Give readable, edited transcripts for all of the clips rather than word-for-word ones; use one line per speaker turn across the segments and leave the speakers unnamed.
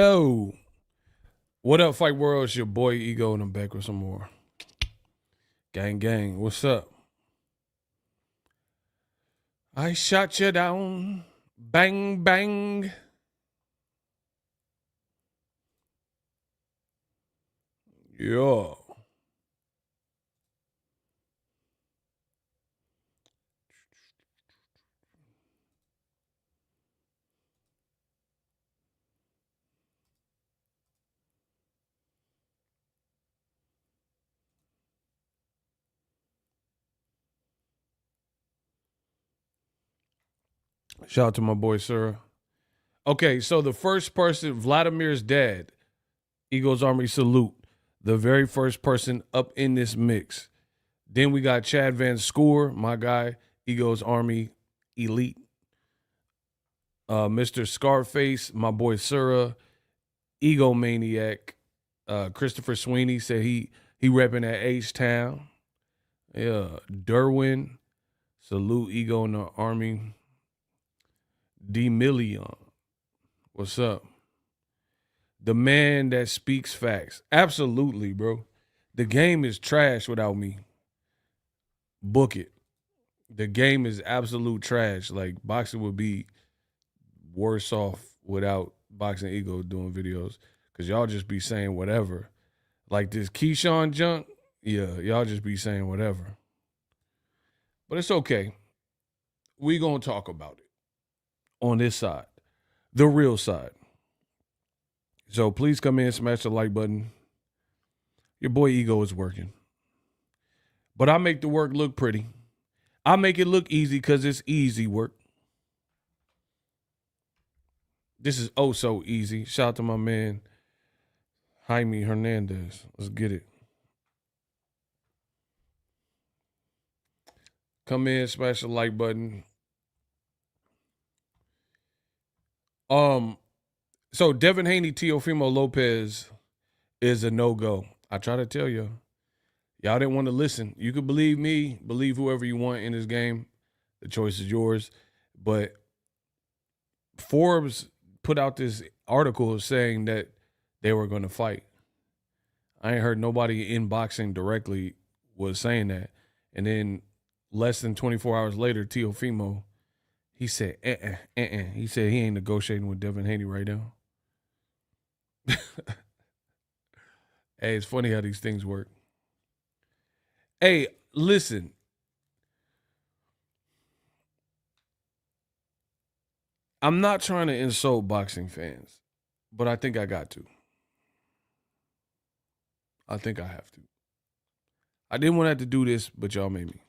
Yo, what up, Fight World? It's your boy Ego, and I'm back with some more. Gang, gang, what's up? I shot you down. Bang, bang. Yo. Shout out to my boy, Sarah. Okay, so the first person, Vladimir's dad, Eagles Army salute. The very first person up in this mix. Then we got Chad Van Scoor, my guy, Eagles Army elite. Mr. Scarface, my boy Sura, Egomaniac. Christopher Sweeney said he repping at H-Town. Yeah, Derwin, salute Ego in the Army. D Million, what's up? The man that speaks facts. Absolutely, bro. The game is trash without me. Book it. The game is absolute trash. Like, boxing would be worse off without Boxing Ego doing videos, because y'all just be saying whatever. Like this Keyshawn junk, yeah, y'all just be saying whatever. But it's okay. We gonna talk about it on this side, the real side. So please come in, smash the like button. Your boy Ego is working. But I make the work look pretty. I make it look easy because it's easy work. This is oh so easy. Shout out to my man, Jaime Hernandez. Let's get it. Come in, smash the like button. So Devin Haney, Teofimo, Lopez is a no-go. I try to tell you. Y'all didn't want to listen. You could believe me, believe whoever you want in this game. The choice is yours. But Forbes put out this article saying that they were going to fight. I ain't heard nobody in boxing directly was saying that. And then less than 24 hours later, Teofimo, he said, He said he ain't negotiating with Devin Haney right now. Hey, it's funny how these things work. Hey, listen. I'm not trying to insult boxing fans, but I think I got to. I think I have to. I didn't want to have to do this, but y'all made me.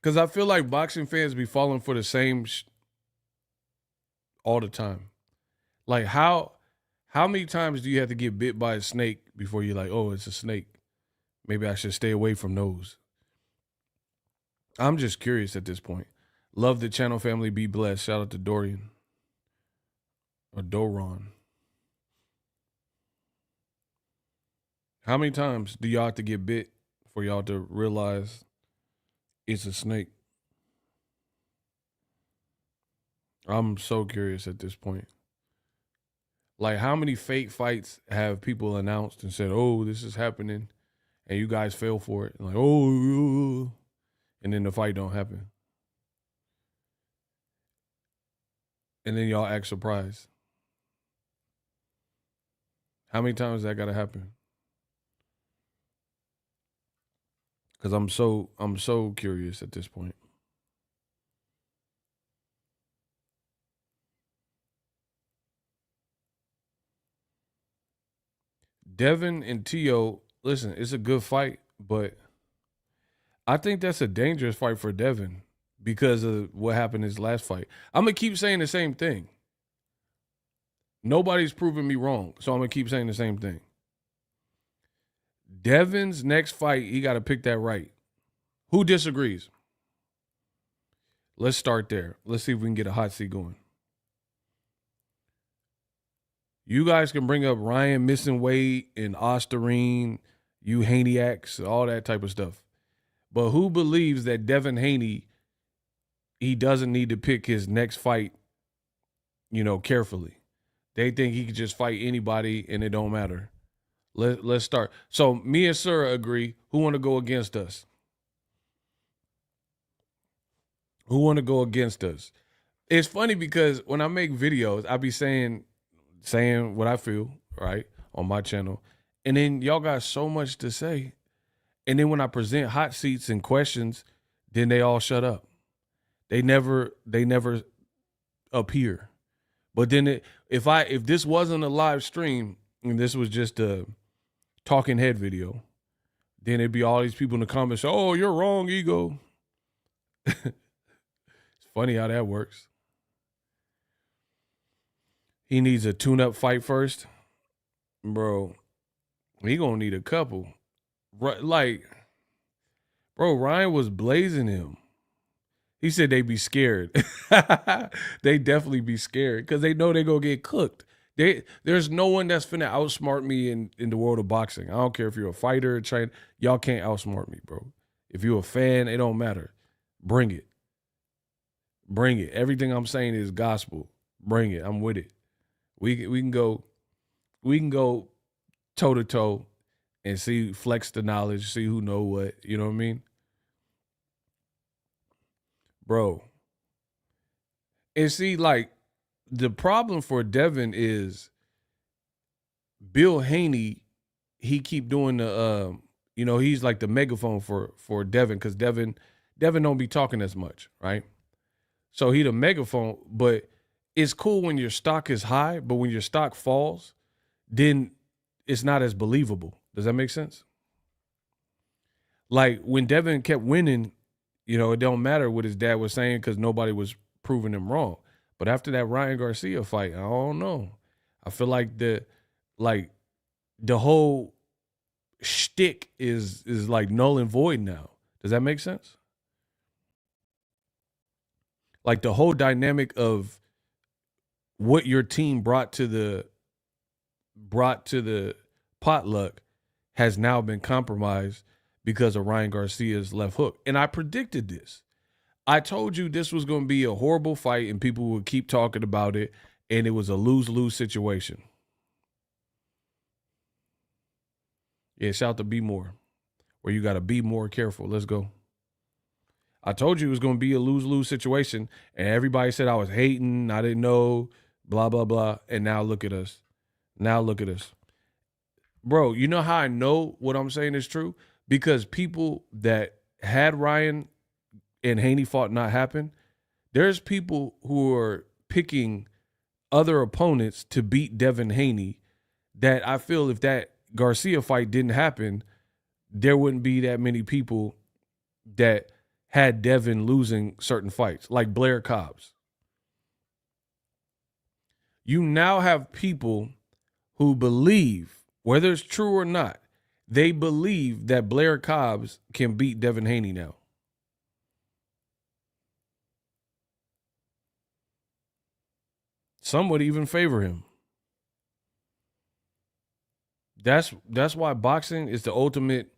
Because I feel like boxing fans be falling for the same all the time. Like, how many times do you have to get bit by a snake before you're like, oh, it's a snake? Maybe I should stay away from those. I'm just curious at this point. Love the channel family. Be blessed. Shout out to Dorian. Or Doron. How many times do y'all have to get bit for y'all to realize it's a snake? I'm so curious at this point. Like, how many fake fights have people announced and said, oh, this is happening, and you guys fell for it? Like, oh, and then the fight don't happen. And then y'all act surprised. How many times that got to happen? Because I'm so curious at this point. Devin and Tio, listen, it's a good fight, but I think that's a dangerous fight for Devin because of what happened in his last fight. I'm going to keep saying the same thing. Nobody's proving me wrong, so I'm going to keep saying the same thing. Devin's next fight, he got to pick that right. Who disagrees? Let's start there. Let's see if we can get a hot seat going. You guys can bring up Ryan missing weight and Osterine, you Haneyacks, all that type of stuff. But who believes that Devin Haney, he doesn't need to pick his next fight, carefully. They think he could just fight anybody and it don't matter. Let's start. So me and Sura agree. Who want to go against us? Who want to go against us? It's funny because when I make videos, I be saying what I feel, right, on my channel. And then y'all got so much to say. And then when I present hot seats and questions, then they all shut up. They never appear. But then if this wasn't a live stream and this was just a talking head video, then it'd be all these people in the comments, oh, you're wrong, ego. It's funny how that works. He needs a tune-up fight first. Bro, he gonna need a couple. Like, bro, Ryan was blazing him. He said they be scared. They definitely be scared because they know they gonna get cooked. There's no one that's finna outsmart me in the world of boxing. I don't care if you're a fighter, trainer. Y'all can't outsmart me, bro. If you're a fan, it don't matter. Bring it. Bring it. Everything I'm saying is gospel. Bring it. I'm with it. We can go toe to toe and flex the knowledge, see who know what. You know what I mean? Bro. And see, like, the problem for Devin is Bill Haney, he keep doing the he's like the megaphone for Devin, because Devin don't be talking as much, right? So he the megaphone, but it's cool when your stock is high, but when your stock falls, then it's not as believable. Does that make sense? Like when Devin kept winning, it don't matter what his dad was saying because nobody was proving him wrong. But after that Ryan Garcia fight, I don't know. I feel like the whole shtick is like null and void now. Does that make sense? Like the whole dynamic of what your team brought to the potluck has now been compromised because of Ryan Garcia's left hook. And I predicted this. I told you this was going to be a horrible fight and people would keep talking about it, and it was a lose-lose situation. Yeah, shout to Be More, where you got to be more careful. Let's go. I told you it was going to be a lose-lose situation, and everybody said I was hating, I didn't know, blah, blah, blah, and now look at us. Now look at us. Bro, you know how I know what I'm saying is true? Because people that had Ryan and Haney fought not happen, there's people who are picking other opponents to beat Devin Haney that I feel if that Garcia fight didn't happen, there wouldn't be that many people that had Devin losing certain fights, like Blair Cobbs. You now have people who believe, whether it's true or not, they believe that Blair Cobbs can beat Devin Haney now. Some would even favor him. That's why boxing is the ultimate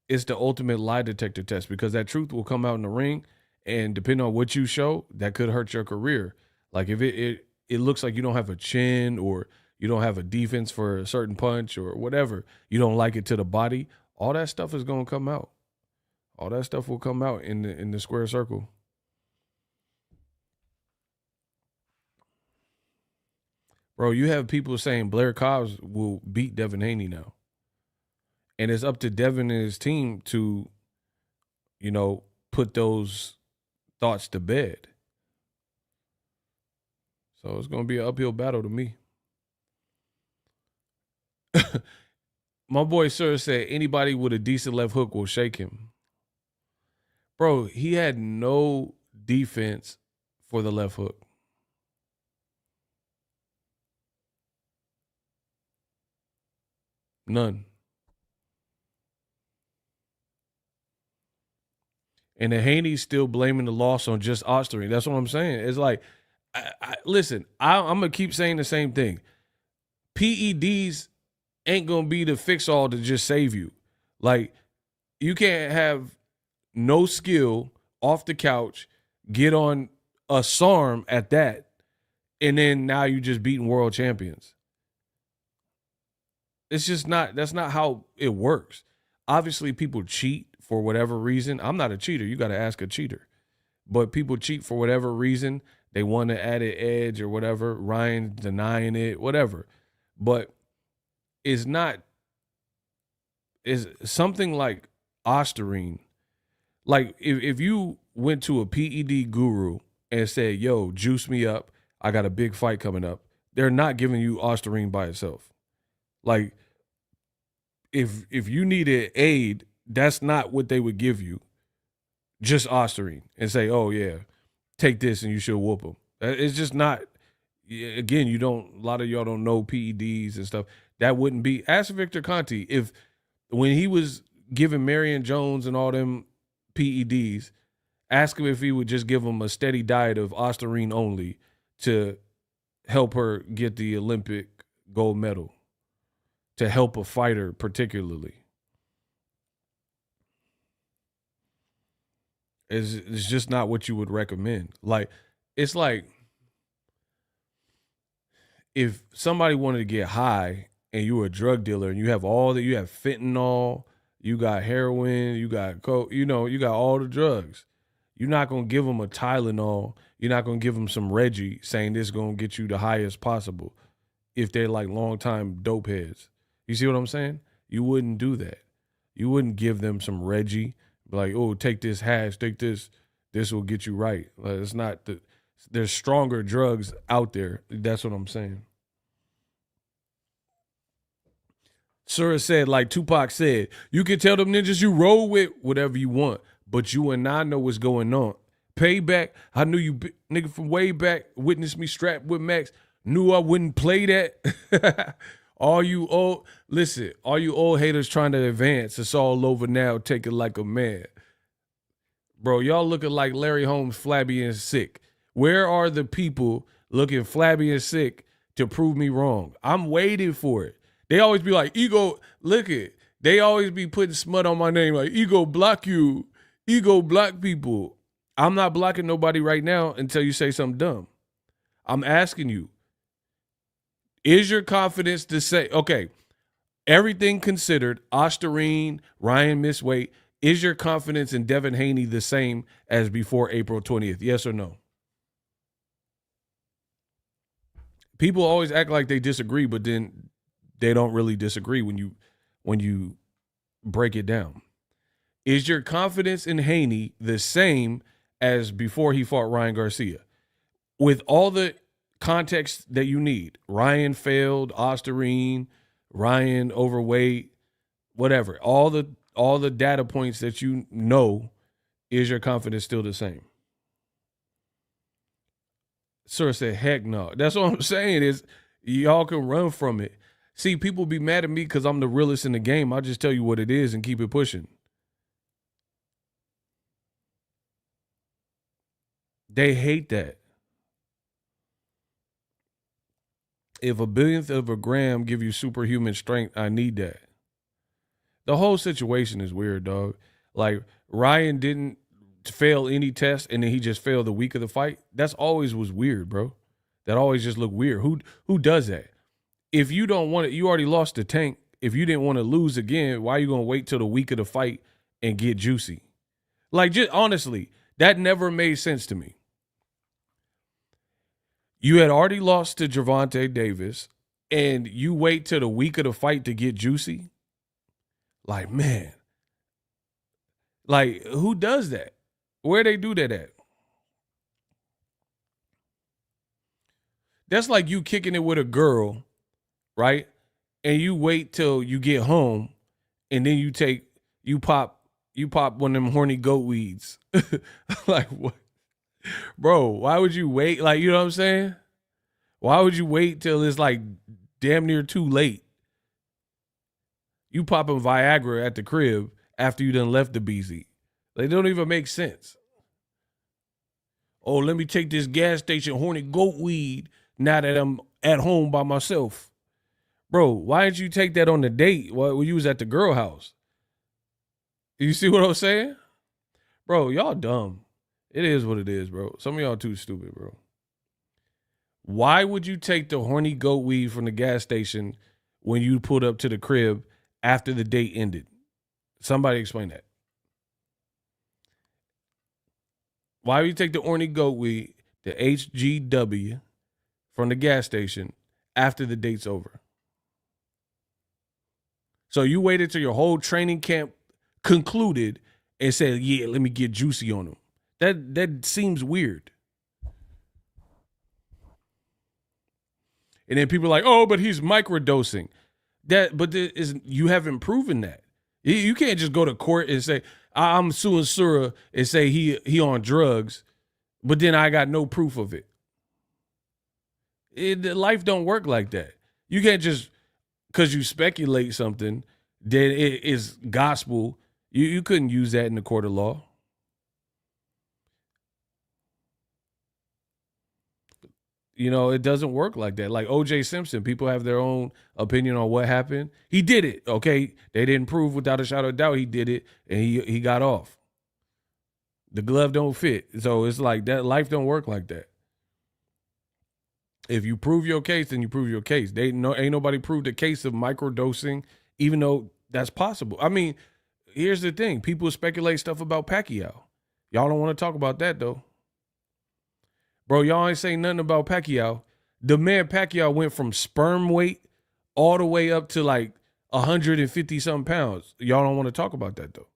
lie detector test, because that truth will come out in the ring, and depending on what you show, that could hurt your career. Like if it looks like you don't have a chin, or you don't have a defense for a certain punch, or whatever, you don't like it to the body, all that stuff is going to come out. All that stuff will come out in the square circle. Bro, you have people saying Blair Cobbs will beat Devin Haney now. And it's up to Devin and his team to, put those thoughts to bed. So it's going to be an uphill battle to me. My boy Sir said anybody with a decent left hook will shake him. Bro, he had no defense for the left hook. None. And the Haney's still blaming the loss on just Osterling. That's what I'm saying. It's like, listen, I'm going to keep saying the same thing. PEDs ain't going to be the fix-all to just save you. Like, you can't have no skill off the couch, get on a SARM at that, and then now you just beating world champions. It's just not, that's not how it works. Obviously, people cheat for whatever reason. I'm not a cheater. You got to ask a cheater. But people cheat for whatever reason. They want an added edge or whatever. Ryan denying it, whatever. But it's not, it's something like Osterine. Like if you went to a PED guru and said, yo, juice me up, I got a big fight coming up, they're not giving you Osterine by itself. Like, if you needed aid, that's not what they would give you. Just Osterine and say, oh, yeah, take this and you should whoop them. It's just not, again, a lot of y'all don't know PEDs and stuff. That wouldn't be, ask Victor Conti, if when he was giving Marion Jones and all them PEDs, ask him if he would just give them a steady diet of Osterine only to help her get the Olympic gold medal, to help a fighter particularly. It's just not what you would recommend. Like, it's like if somebody wanted to get high and you were a drug dealer and you have you have fentanyl, you got heroin, you got coke, you got all the drugs. You're not going to give them a Tylenol. You're not going to give them some Reggie saying this is going to get you the highest possible if they're like longtime dope heads. You see what I'm saying? You wouldn't do that. You wouldn't give them some Reggie, like, oh, take this hash, take this. This will get you right. Like, it's not there's stronger drugs out there. That's what I'm saying. Sura said, like Tupac said, you can tell them ninjas you roll with whatever you want, but you and I know what's going on. Payback, I knew you nigga from way back, witnessed me strapped with Max, knew I wouldn't play that. All you old haters trying to advance, it's all over now, take it like a man. Bro, y'all looking like Larry Holmes, flabby and sick. Where are the people looking flabby and sick to prove me wrong? I'm waiting for it. They always be like, ego, look it. They always be putting smut on my name, like, ego block you, ego block people. I'm not blocking nobody right now until you say something dumb. I'm asking you, is your confidence to say, okay, everything considered, Osterine, Ryan missed weight, is your confidence in Devin Haney the same as before April 20th? Yes or no? People always act like they disagree, but then they don't really disagree when you break it down. Is your confidence in Haney the same as before he fought Ryan Garcia? With all the context that you need, Ryan failed, Osterine, Ryan overweight, whatever, all the data points that you know, is your confidence still the same? Sir said, heck no. That's what I'm saying is y'all can run from it. See, people be mad at me because I'm the realest in the game. I'll just tell you what it is and keep it pushing. They hate that. If a billionth of a gram give you superhuman strength, I need that. The whole situation is weird, dog. Like, Ryan didn't fail any test and then he just failed the week of the fight. That's always was weird, bro. That always just looked weird. Who does that? If you don't want it, you already lost the tank. If you didn't want to lose again, why are you going to wait till the week of the fight and get juicy? Like, just honestly, that never made sense to me. You had already lost to Gervonta Davis, and you wait till the week of the fight to get juicy? Like, man. Like, who does that? Where they do that at? That's like you kicking it with a girl, right? And you wait till you get home, and then you pop one of them horny goat weeds. Like, what? Bro, why would you wait? Like, you know what I'm saying? Why would you wait till it's like damn near too late? You popping Viagra at the crib after you done left the BZ. They don't even make sense. Oh, let me take this gas station horny goat weed now that I'm at home by myself. Bro, why didn't you take that on the date when you was at the girl house? You see what I'm saying? Bro, y'all dumb. It is what it is, bro. Some of y'all too stupid, bro. Why would you take the horny goat weed from the gas station when you pulled up to the crib after the date ended? Somebody explain that. Why would you take the horny goat weed, the HGW, from the gas station after the date's over? So you waited till your whole training camp concluded and said, yeah, let me get juicy on him. That seems weird. And then people are like, oh, but he's microdosing. You haven't proven that. You can't just go to court and say, I'm suing Sura and say he on drugs, but then I got no proof of it. Life don't work like that. You can't just, because you speculate something that it is gospel, you couldn't use that in the court of law. You know, it doesn't work like that. Like O.J. Simpson, people have their own opinion on what happened. He did it, okay? They didn't prove without a shadow of doubt he did it, and he got off. The glove don't fit. So it's like that. Life don't work like that. If you prove your case, then you prove your case. Ain't nobody proved a case of microdosing, even though that's possible. I mean, here's the thing. People speculate stuff about Pacquiao. Y'all don't want to talk about that, though. Bro, y'all ain't saying nothing about Pacquiao. The man Pacquiao went from sperm weight all the way up to like 150-something pounds. Y'all don't want to talk about that, though.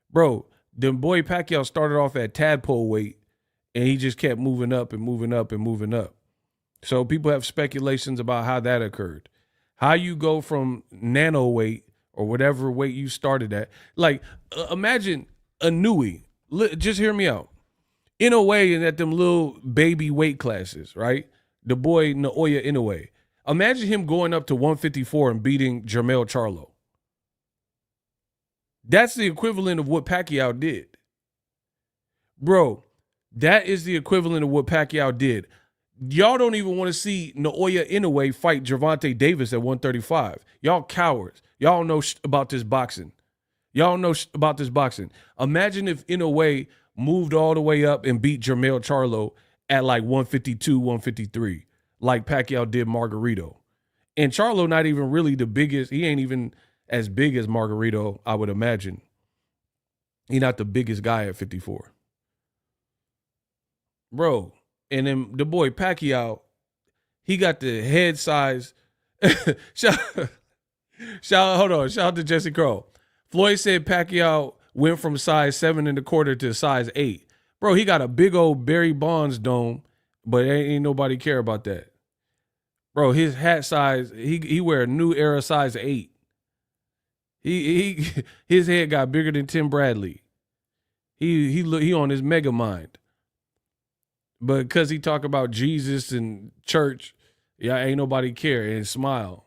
Bro, the boy Pacquiao started off at tadpole weight, and he just kept moving up and moving up and moving up. So people have speculations about how that occurred. How you go from nano weight or whatever weight you started at. Like, imagine a Nui. Just hear me out. In a way, in at them little baby weight classes, right? The boy Naoya Inoue. Imagine him going up to 154 and beating Jermell Charlo. That's the equivalent of what Pacquiao did. Bro, that is the equivalent of what Pacquiao did. Y'all don't even want to see Naoya Inoue fight Gervonta Davis at 135. Y'all cowards. Y'all know about this boxing. Imagine if Inoue moved all the way up and beat Jermell Charlo at like 152, 153, like Pacquiao did Margarito. And Charlo not even really the biggest. He ain't even as big as Margarito, I would imagine. He not the biggest guy at 54. Bro, and then the boy Pacquiao, he got the head size. Shout out to Jesse Crow. Floyd said Pacquiao went from size 7 1/4 to size 8. Bro, he got a big old Barry Bonds dome, but ain't nobody care about that. Bro, his hat size, he wear a New Era size 8. His head got bigger than Tim Bradley. He on his mega mind. But because he talk about Jesus and church, yeah, ain't nobody care and smile.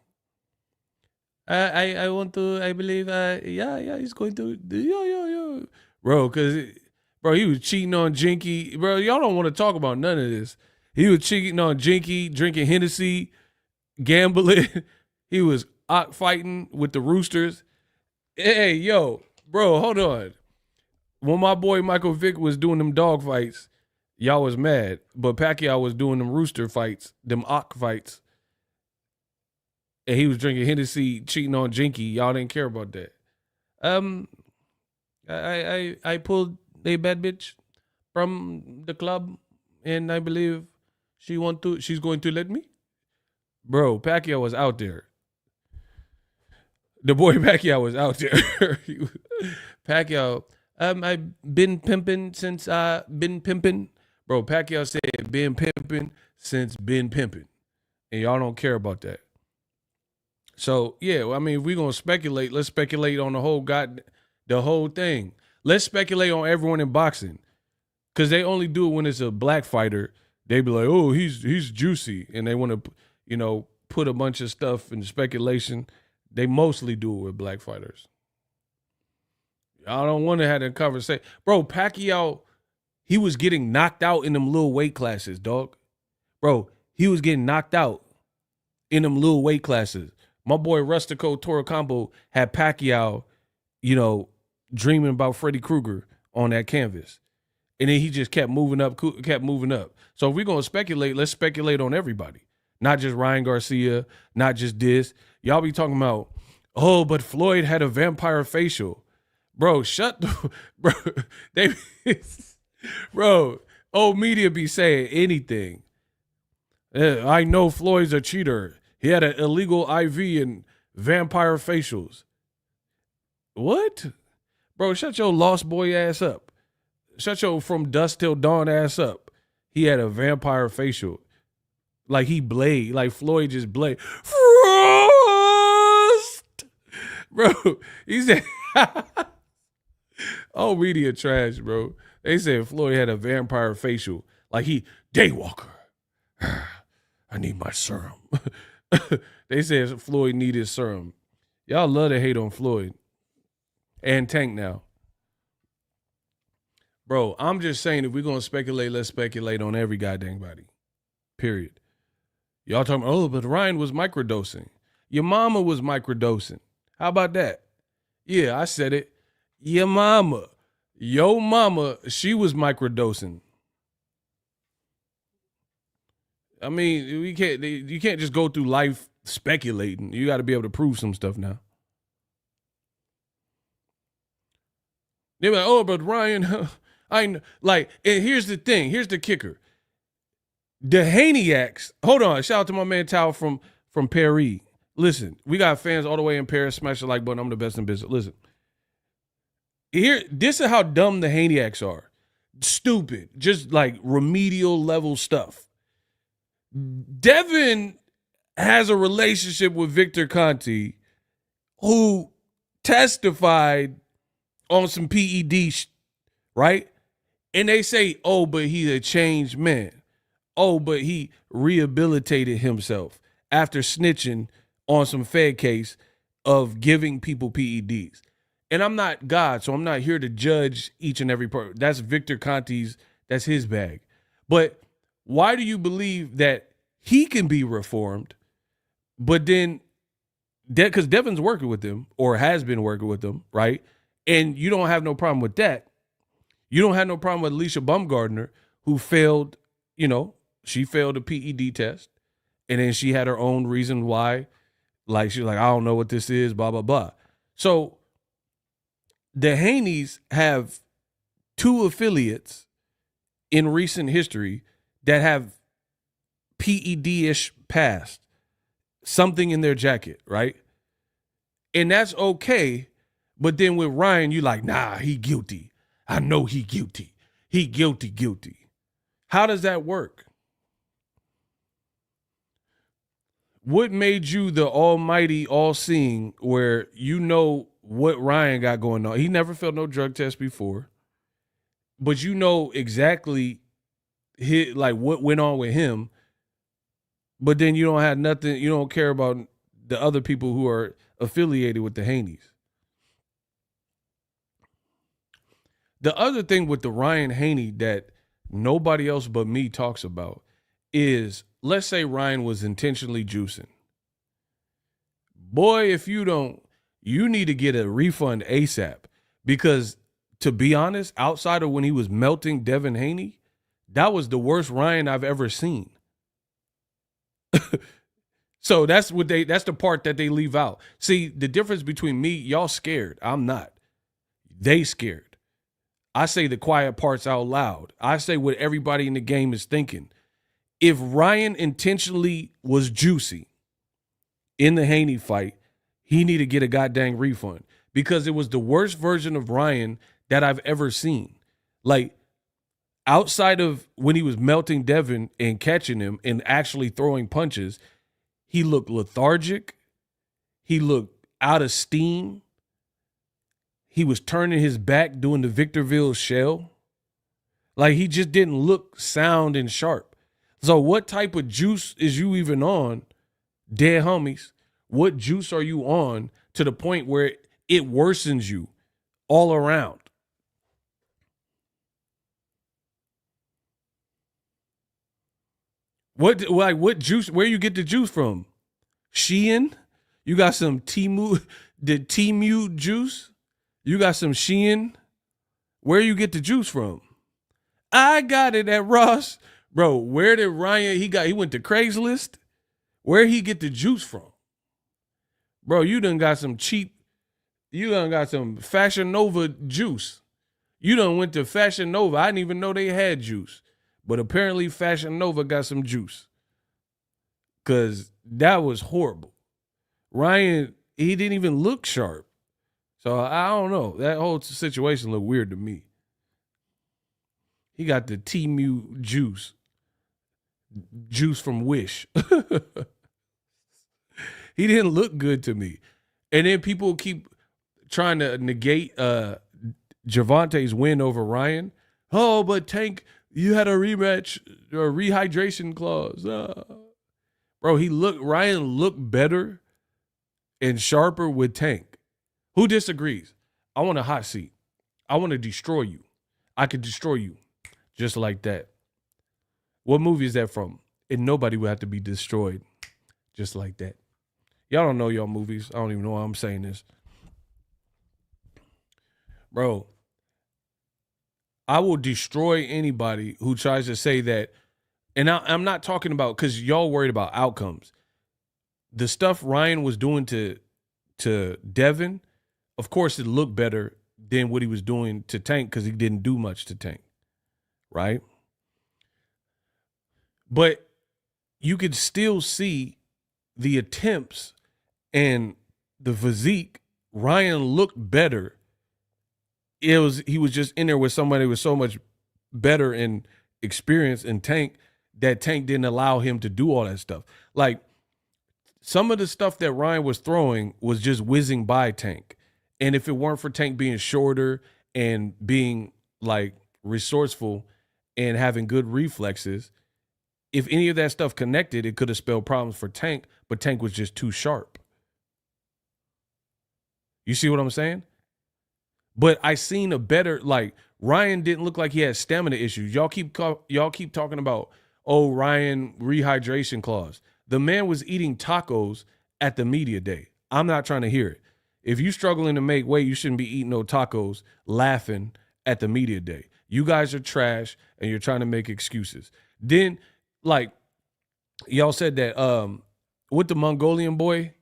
I want to, I believe, he's going to, yo. Bro, because, he was cheating on Jinky. Bro, y'all don't want to talk about none of this. He was cheating on Jinky, drinking Hennessy, gambling. He was fighting with the Roosters. Hey, yo, bro, hold on. When my boy Michael Vick was doing them dog fights, y'all was mad. But Pacquiao was doing them rooster fights, them fights. And he was drinking Hennessy, cheating on Jinky. Y'all didn't care about that. I pulled a bad bitch from the club, and I believe she's going to let me. Bro, Pacquiao was out there. The boy Pacquiao was out there. Pacquiao, I've been pimping since been pimping. Bro, Pacquiao said been pimping since been pimping. And y'all don't care about that. So, yeah, I mean, if we're going to speculate, let's speculate on the whole thing. Let's speculate on everyone in boxing. Because they only do it when it's a black fighter. They be like, oh, he's juicy. And they want to, put a bunch of stuff in speculation. They mostly do it with black fighters. I don't want to have that conversation. Bro, Pacquiao, he was getting knocked out in them little weight classes, dog. Bro, he was getting knocked out in them little weight classes. My boy Rustico Torrecampo had Pacquiao, dreaming about Freddy Krueger on that canvas. And then he just kept moving up, kept moving up. So if we're going to speculate, let's speculate on everybody. Not just Ryan Garcia, not just this. Y'all be talking about, oh, but Floyd had a vampire facial. Bro, shut the, bro, they, bro, old media be saying anything. I know Floyd's a cheater. He had an illegal IV and vampire facials. What? Bro, shut your lost boy ass up. Shut your from dusk till dawn ass up. He had a vampire facial. Like he Blade. Like Floyd just Blade. Frost! Bro, he said, oh, media trash, bro. They said Floyd had a vampire facial. Like he, Daywalker. I need my serum. They said Floyd needed serum. Y'all love to hate on Floyd. And Tank now. Bro, I'm just saying if we're going to speculate, let's speculate on every goddamn body. Period. Y'all talking about, oh, but Ryan was microdosing. Your mama was microdosing. How about that? Yeah, I said it. Your mama. Yo mama, she was microdosing. I mean, you can't just go through life speculating. You got to be able to prove some stuff now. They're like, oh, but Ryan, and here's the thing. Here's the kicker. The Haneyacks, hold on. Shout out to my man Tao from Paris. Listen, we got fans all the way in Paris. Smash the like button. I'm the best in business. Listen. This is how dumb the Haneyacks are. Stupid. Just like remedial level stuff. Devin has a relationship with Victor Conte, who testified on some PEDs, right? And they say, oh, but he's a changed man. Oh, but he rehabilitated himself after snitching on some Fed case of giving people PEDs. And I'm not God, so I'm not here to judge each and every person. That's Victor Conte's, that's his bag. But why do you believe that he can be reformed, but then, because Devin's working with him or has been working with them, right? And you don't have no problem with that. You don't have no problem with Alicia Baumgardner, who failed, she failed a PED test. And then she had her own reason why. Like, she's like, I don't know what this is, blah, blah, blah. So the Haneys have 2 affiliates in recent history that have PED-ish past, something in their jacket, right? And that's okay. But then with Ryan, you like, nah, he guilty. I know he guilty. He guilty. How does that work? What made you the almighty, all-seeing, where you know what Ryan got going on? He never failed no drug test before, but you know exactly what went on with him, but then you don't have nothing, you don't care about the other people who are affiliated with the Haneys. The other thing with the Ryan Haney that nobody else but me talks about is, let's say Ryan was intentionally juicing. Boy, if you don't, you need to get a refund ASAP, because to be honest, outside of when he was melting Devin Haney, that was the worst Ryan I've ever seen. So that's the part that they leave out. See, the difference between me, y'all scared. I'm not. They scared. I say the quiet parts out loud. I say what everybody in the game is thinking. If Ryan intentionally was juicy in the Haney fight, he need to get a goddamn refund, because it was the worst version of Ryan that I've ever seen. Like, outside of when he was melting Devin and catching him and actually throwing punches, he looked lethargic. He looked out of steam. He was turning his back doing the Victorville shell. Like, he just didn't look sound and sharp. So what type of juice is you even on, dead homies? What juice are you on to the point where it worsens you all around? What juice? Where you get the juice from? Shein? You got some Temu juice? You got some Shein? Where you get the juice from? I got it at Ross. Bro, where did Ryan, he went to Craigslist? Where he get the juice from? Bro, you done got some Fashion Nova juice. You done went to Fashion Nova. I didn't even know they had juice. But apparently Fashion Nova got some juice. Because that was horrible. Ryan, he didn't even look sharp. So I don't know. That whole situation looked weird to me. He got the Temu juice. Juice from Wish. He didn't look good to me. And then people keep trying to negate Gervonta's win over Ryan. Oh, but Tank, you had a rematch or rehydration clause. Bro, Ryan looked better and sharper with Tank. Who disagrees? I want a hot seat. I want to destroy you. I could destroy you just like that. What movie is that from? And nobody would have to be destroyed just like that. Y'all don't know y'all movies. I don't even know why I'm saying this. Bro, I will destroy anybody who tries to say that. And I'm not talking about, because y'all worried about outcomes. The stuff Ryan was doing to Devin, of course it looked better than what he was doing to Tank because he didn't do much to Tank, right? But you could still see the attempts and the physique. Ryan looked better. He was just in there with somebody with so much better in experience in Tank that Tank didn't allow him to do all that stuff. Like, some of the stuff that Ryan was throwing was just whizzing by Tank. And if it weren't for Tank being shorter and being like resourceful and having good reflexes, if any of that stuff connected, it could have spelled problems for Tank, but Tank was just too sharp. You see what I'm saying? But I seen a better, like, Ryan didn't look like he had stamina issues. Y'all keep talking about, oh, Ryan rehydration clause. The man was eating tacos at the media day. I'm not trying to hear it. If you struggling to make weight, you shouldn't be eating no tacos laughing at the media day. You guys are trash and you're trying to make excuses. Then, like, y'all said that with the Mongolian boy,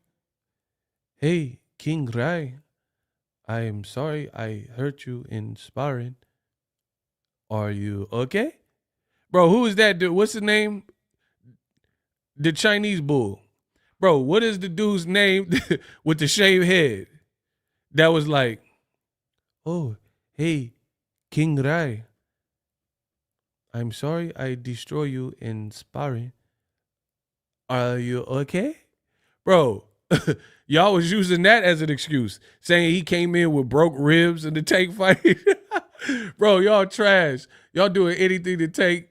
hey, King Rai, I am sorry I hurt you in sparring. Are you okay? Bro, who is that dude? What's his name? The Chinese bull. Bro, what is the dude's name with the shaved head? That was like, oh, hey, King Rai. I'm sorry I destroy you in sparring. Are you okay? Bro, y'all was using that as an excuse, saying he came in with broke ribs in the Tank fight. Bro, y'all trash. Y'all doing anything to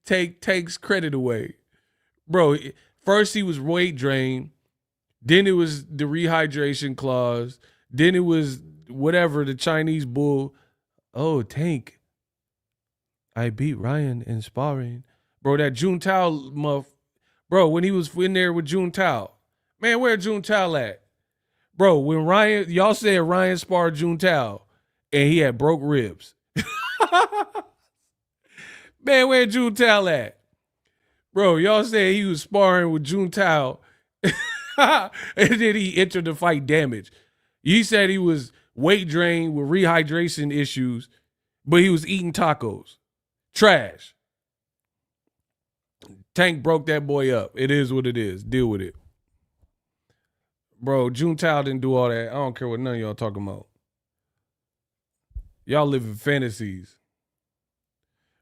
take Tank's credit away. Bro, first he was weight drained. Then it was the rehydration clause. Then it was whatever, the Chinese bull. Oh, Tank, I beat Ryan in sparring. Bro, that Juntao muff. Bro, when he was in there with Juntao. Man, where Juntao at? Bro, when y'all said Ryan sparred Juntao and he had broke ribs. Man, where Juntao at? Bro, y'all said he was sparring with Juntao and then he entered the fight damaged. You said he was weight drained with rehydration issues, but he was eating tacos. Trash. Tank broke that boy up. It is what it is. Deal with it. Bro, Juntao didn't do all that. I don't care what none of y'all talking about. Y'all live in fantasies.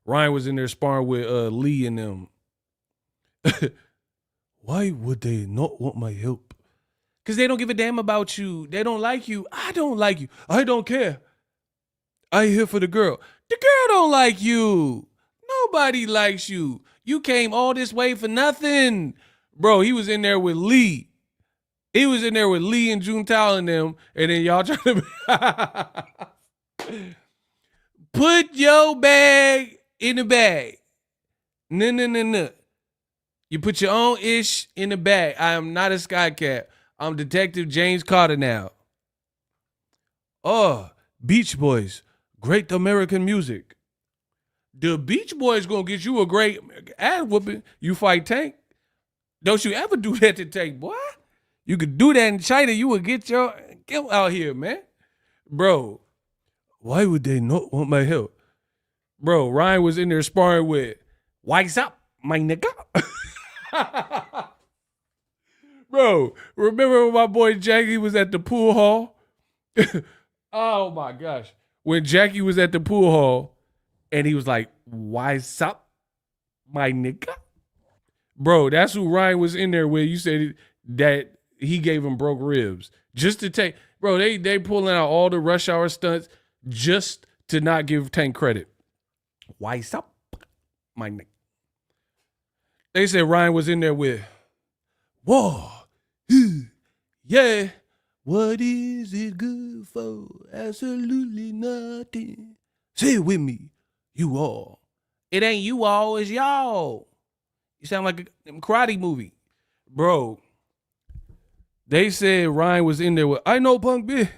Ryan was in there sparring with Lee and them. Why would they not want my help? Because they don't give a damn about you. They don't like you. I don't like you. I don't care. I here for the girl. The girl don't like you. Nobody likes you. You came all this way for nothing. Bro, he was in there with Lee. He was in there with Lee and Juntao and them, and then y'all trying to put your bag in the bag. No. You put your own ish in the bag. I am not a sky cat. I'm Detective James Carter now. Oh, Beach Boys, great American music. The Beach Boys gonna get you a great ass whooping. You fight Tank. Don't you ever do that to Tank, boy. You could do that in China. You would get out here, man. Bro, why would they not want my help? Bro, Ryan was in there sparring with, what's up, my nigga? Bro, remember when my boy Jackie was at the pool hall? Oh, my gosh. When Jackie was at the pool hall and he was like, what's up, my nigga? Bro, that's who Ryan was in there with. You said that he gave him broke ribs. Just to take, bro, they pulling out all the rush hour stunts just to not give Tank credit. What's up, my nigga? They said Ryan was in there with, whoa, yeah. What is it good for? Absolutely nothing. Say it with me. You all. It ain't you all, it's y'all. You sound like a karate movie. Bro, they said Ryan was in there with, I know Punk, bitch.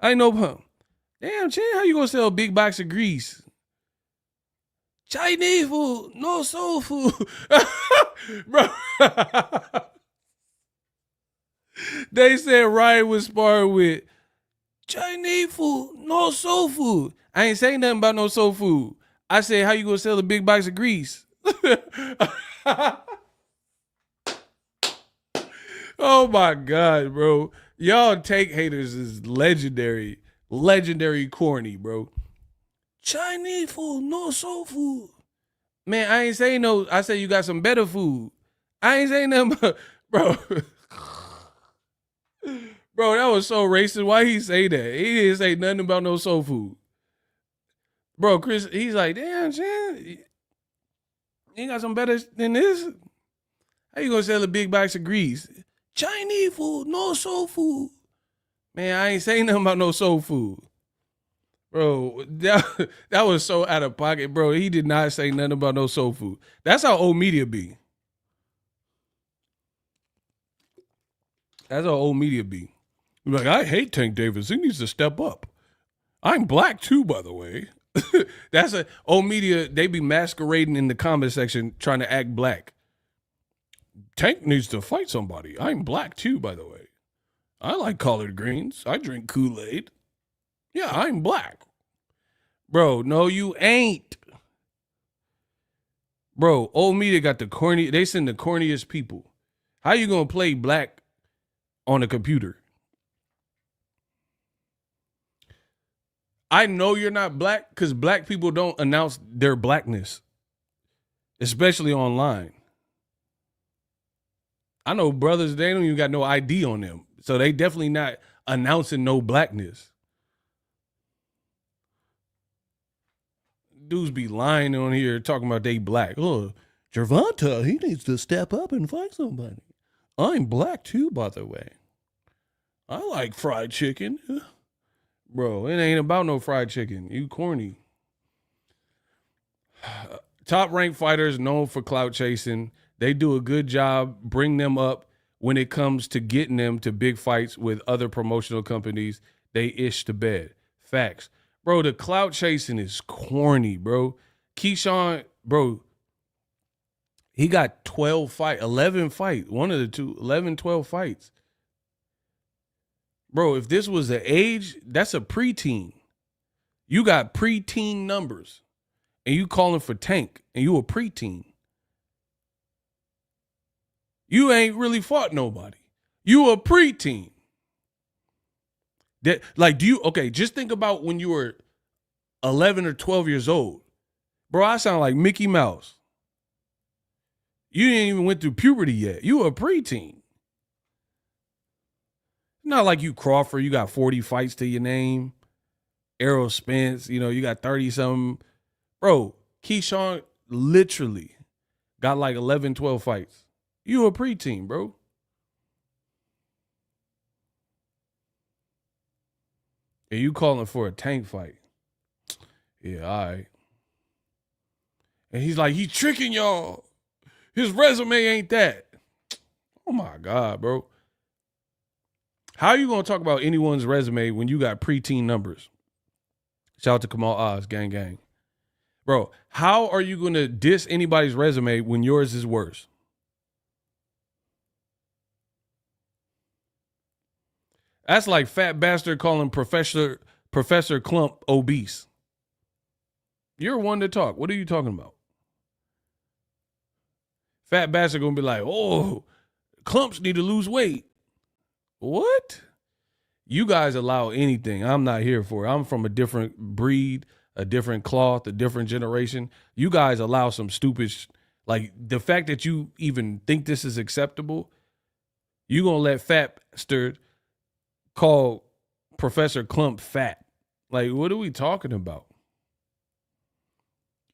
I know Punk. Damn, Chan, how you gonna sell a big box of grease? Chinese food, no soul food. Bro. They said Ryan was sparring with Chinese food, no soul food. I ain't saying nothing about no soul food. I said, how you gonna sell a big box of grease? Oh my God, bro. Y'all Tank haters is legendary. Legendary corny, bro. Chinese food, no soul food. Man, I ain't saying no. I said you got some better food. I ain't saying nothing about, bro. Bro, that was so racist. Why he say that? He didn't say nothing about no soul food. Bro, Chris, he's like, damn, Chan, you got some better than this? How you gonna sell a big box of grease? Chinese food, no soul food. Man, I ain't saying nothing about no soul food. Bro, that was so out of pocket, bro. He did not say nothing about no soul food. That's how old media be. That's how old media be. Like, I hate Tank Davis. He needs to step up. I'm black too, by the way. That's a old media. They be masquerading in the comment section trying to act black. Tank needs to fight somebody. I'm black too, by the way. I like collard greens. I drink Kool-Aid. Yeah, I'm black. Bro, no, you ain't. Bro, old media got the corny. They send the corniest people. How you gonna play black on a computer? I know you're not black because black people don't announce their blackness, especially online. I know brothers, they don't even got no ID on them. So they definitely not announcing no blackness. Dudes be lying on here talking about they black. Oh, Gervonta, he needs to step up and fight somebody. I'm black too, by the way. I like fried chicken. Bro, it ain't about no fried chicken. You corny. Top ranked fighters known for clout chasing. They do a good job. Bring them up when it comes to getting them to big fights with other promotional companies. They ish to bed. Facts. Bro, the clout chasing is corny, bro. Keyshawn, bro, he got 11 fights. One of the two, 11, 12 fights. Bro, if this was the age, that's a preteen. You got preteen numbers. And you calling for Tank. And you a preteen. You ain't really fought nobody. You a preteen. Just think about when you were 11 or 12 years old. Bro, I sound like Mickey Mouse. You didn't even went through puberty yet. You a preteen. Not like you Crawford, you got 40 fights to your name. Errol Spence, you got 30-something. Bro, Keyshawn literally got like 11, 12 fights. You a preteen, bro. And you calling for a Tank fight. Yeah, all right. And he's like, he's tricking y'all. His resume ain't that. Oh, my God, bro. How are you going to talk about anyone's resume when you got preteen numbers? Shout out to Kamal Oz, gang, gang. Bro, how are you going to diss anybody's resume when yours is worse? That's like fat bastard calling Professor Clump obese. You're one to talk. What are you talking about? Fat bastard gonna be like, oh, clumps need to lose weight. What? You guys allow anything. I'm not here for it. I'm from a different breed, a different cloth, a different generation. You guys allow some stupid, like the fact that you even think this is acceptable, you gonna let fat bastard call Professor Clump fat. Like, what are we talking about?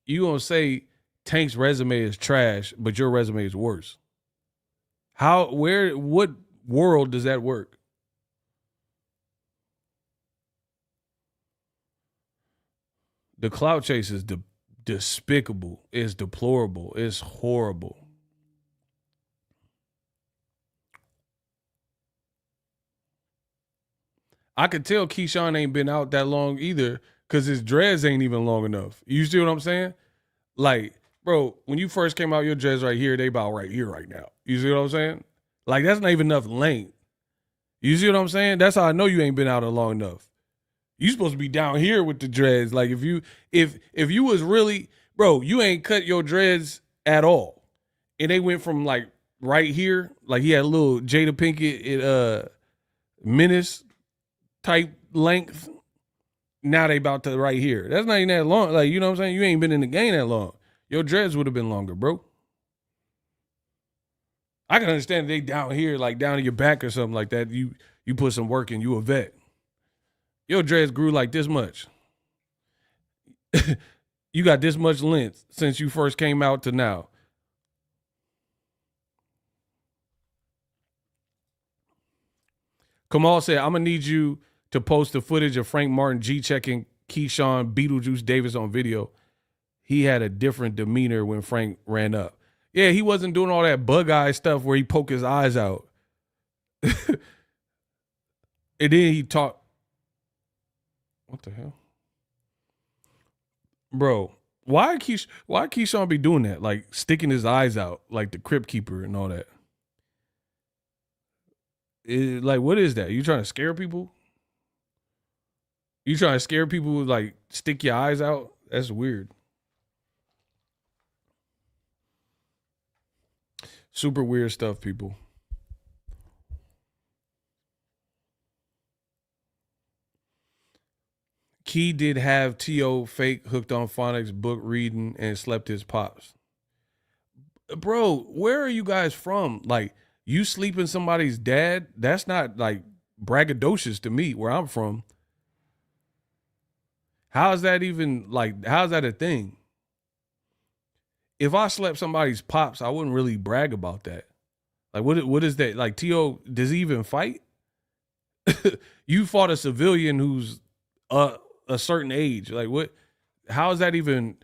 You gonna say Tank's resume is trash, but your resume is worse. How, where, what world does that work? The clout chase is despicable. It's deplorable. It's horrible. I could tell Keyshawn ain't been out that long either because his dreads ain't even long enough. You see what I'm saying? Like, bro, when you first came out, your dreads right here, they about right here right now. You see what I'm saying? Like, that's not even enough length. You see what I'm saying? That's how I know you ain't been out long enough. You supposed to be down here with the dreads. Like if you was really, bro, you ain't cut your dreads at all. And they went from like right here, like he had a little Jada Pinkett menace type length. Now they about to right here. That's not even that long. Like, you know what I'm saying? You ain't been in the game that long. Your dreads would have been longer, bro. I can understand they down here, like down to your back or something like that. You put some work in, you a vet. Your dreads grew like this much. You got this much length since you first came out to now. Kamal said, I'm going to need you to post the footage of Frank Martin G-checking Keyshawn Beetlejuice Davis on video. He had a different demeanor when Frank ran up. Yeah, he wasn't doing all that bug eye stuff where he poke his eyes out. And then he talked. What the hell? Bro, why Keyshawn be doing that? Like sticking his eyes out like the Crypt Keeper and all that. Like, what is that? You trying to scare people? You trying to scare people, like stick your eyes out? That's weird. Super weird stuff, people. Key did have T.O. fake hooked on phonics, book reading, and slept his pops. Bro, where are you guys from? Like, you sleeping somebody's dad? That's not like braggadocious to me where I'm from. How's that even like, how's that a thing? If I slept somebody's pops, I wouldn't really brag about that. Like, what is that? Like, T.O., does he even fight? You fought a civilian who's a certain age. Like, what? How is that even?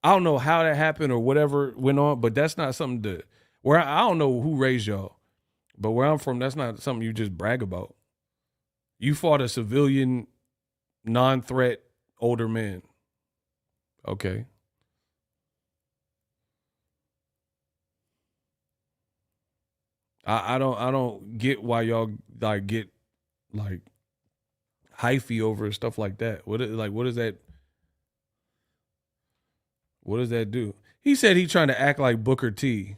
I don't know how that happened or whatever went on, but that's not something to where I don't know who raised y'all, but where I'm from, that's not something you just brag about. You fought a civilian, non-threat older man. Okay. I don't get why y'all like get like hyphy over stuff like that. What is that? What does that do? He said he trying to act like Booker T.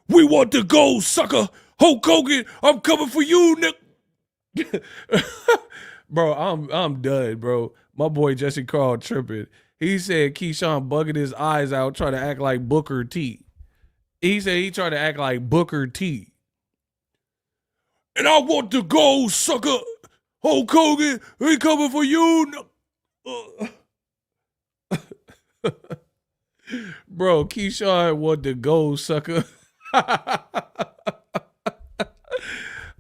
We want to go, sucker. Hulk Hogan, I'm coming for you, Nick. Bro, I'm done, bro. My boy Jesse Carl tripping. He said Keyshawn bugging his eyes out trying to act like Booker T. He said he tried to act like Booker T. And I want to go, sucker. Hulk Hogan, he coming for you. Bro, Keyshawn want to go, sucker.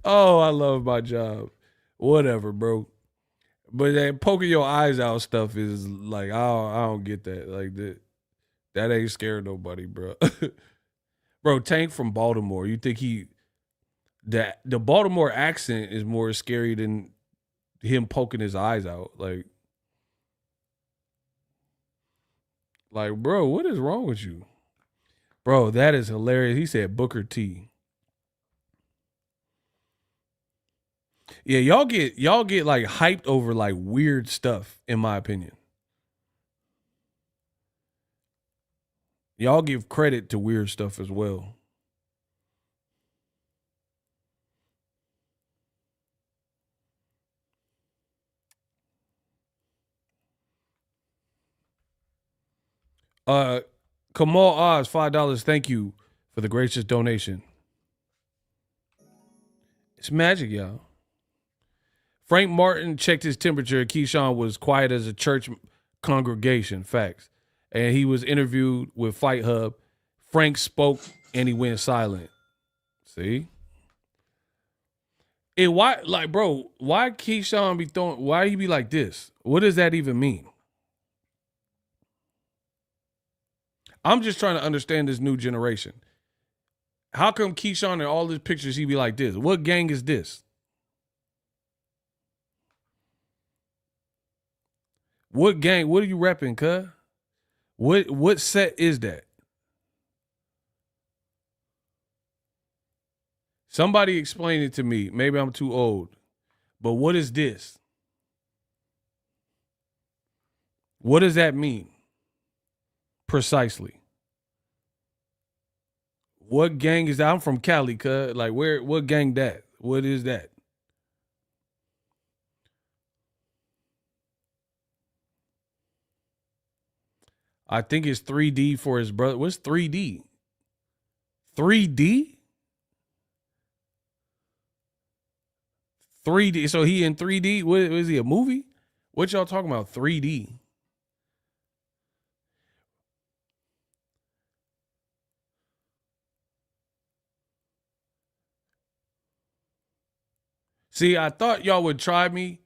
Oh, I love my job. Whatever, bro. But that poking your eyes out stuff is like, I don't get that. Like that ain't scared nobody, bro. Bro, Tank from Baltimore. You think the Baltimore accent is more scary than him poking his eyes out? Like, Like, bro, what is wrong with you? Bro, that is hilarious. He said Booker T. Yeah, y'all get like hyped over like weird stuff, in my opinion. Y'all give credit to weird stuff as well. Uh Kamal Oz, $5. Thank you for the gracious donation. It's magic, y'all. Frank Martin checked his temperature. Keyshawn was quiet as a church congregation. Facts. And he was interviewed with Fight Hub. Frank spoke and he went silent. See? And why, like, bro, why Keyshawn be throwing, why he be like this? What does that even mean? I'm just trying to understand this new generation. How come Keyshawn in all his pictures he be like this? What gang is this? What gang? What are you repping, cuz? What set is that? Somebody explain it to me. Maybe I'm too old. But what is this? What does that mean? Precisely. What gang is that? I'm from Cali, cuz. Like, what gang that? What is that? I think it's 3D for his brother. What's 3D? 3D? 3D. So he in 3D? What is he, a movie? What y'all talking about? 3D. See, I thought y'all would try me.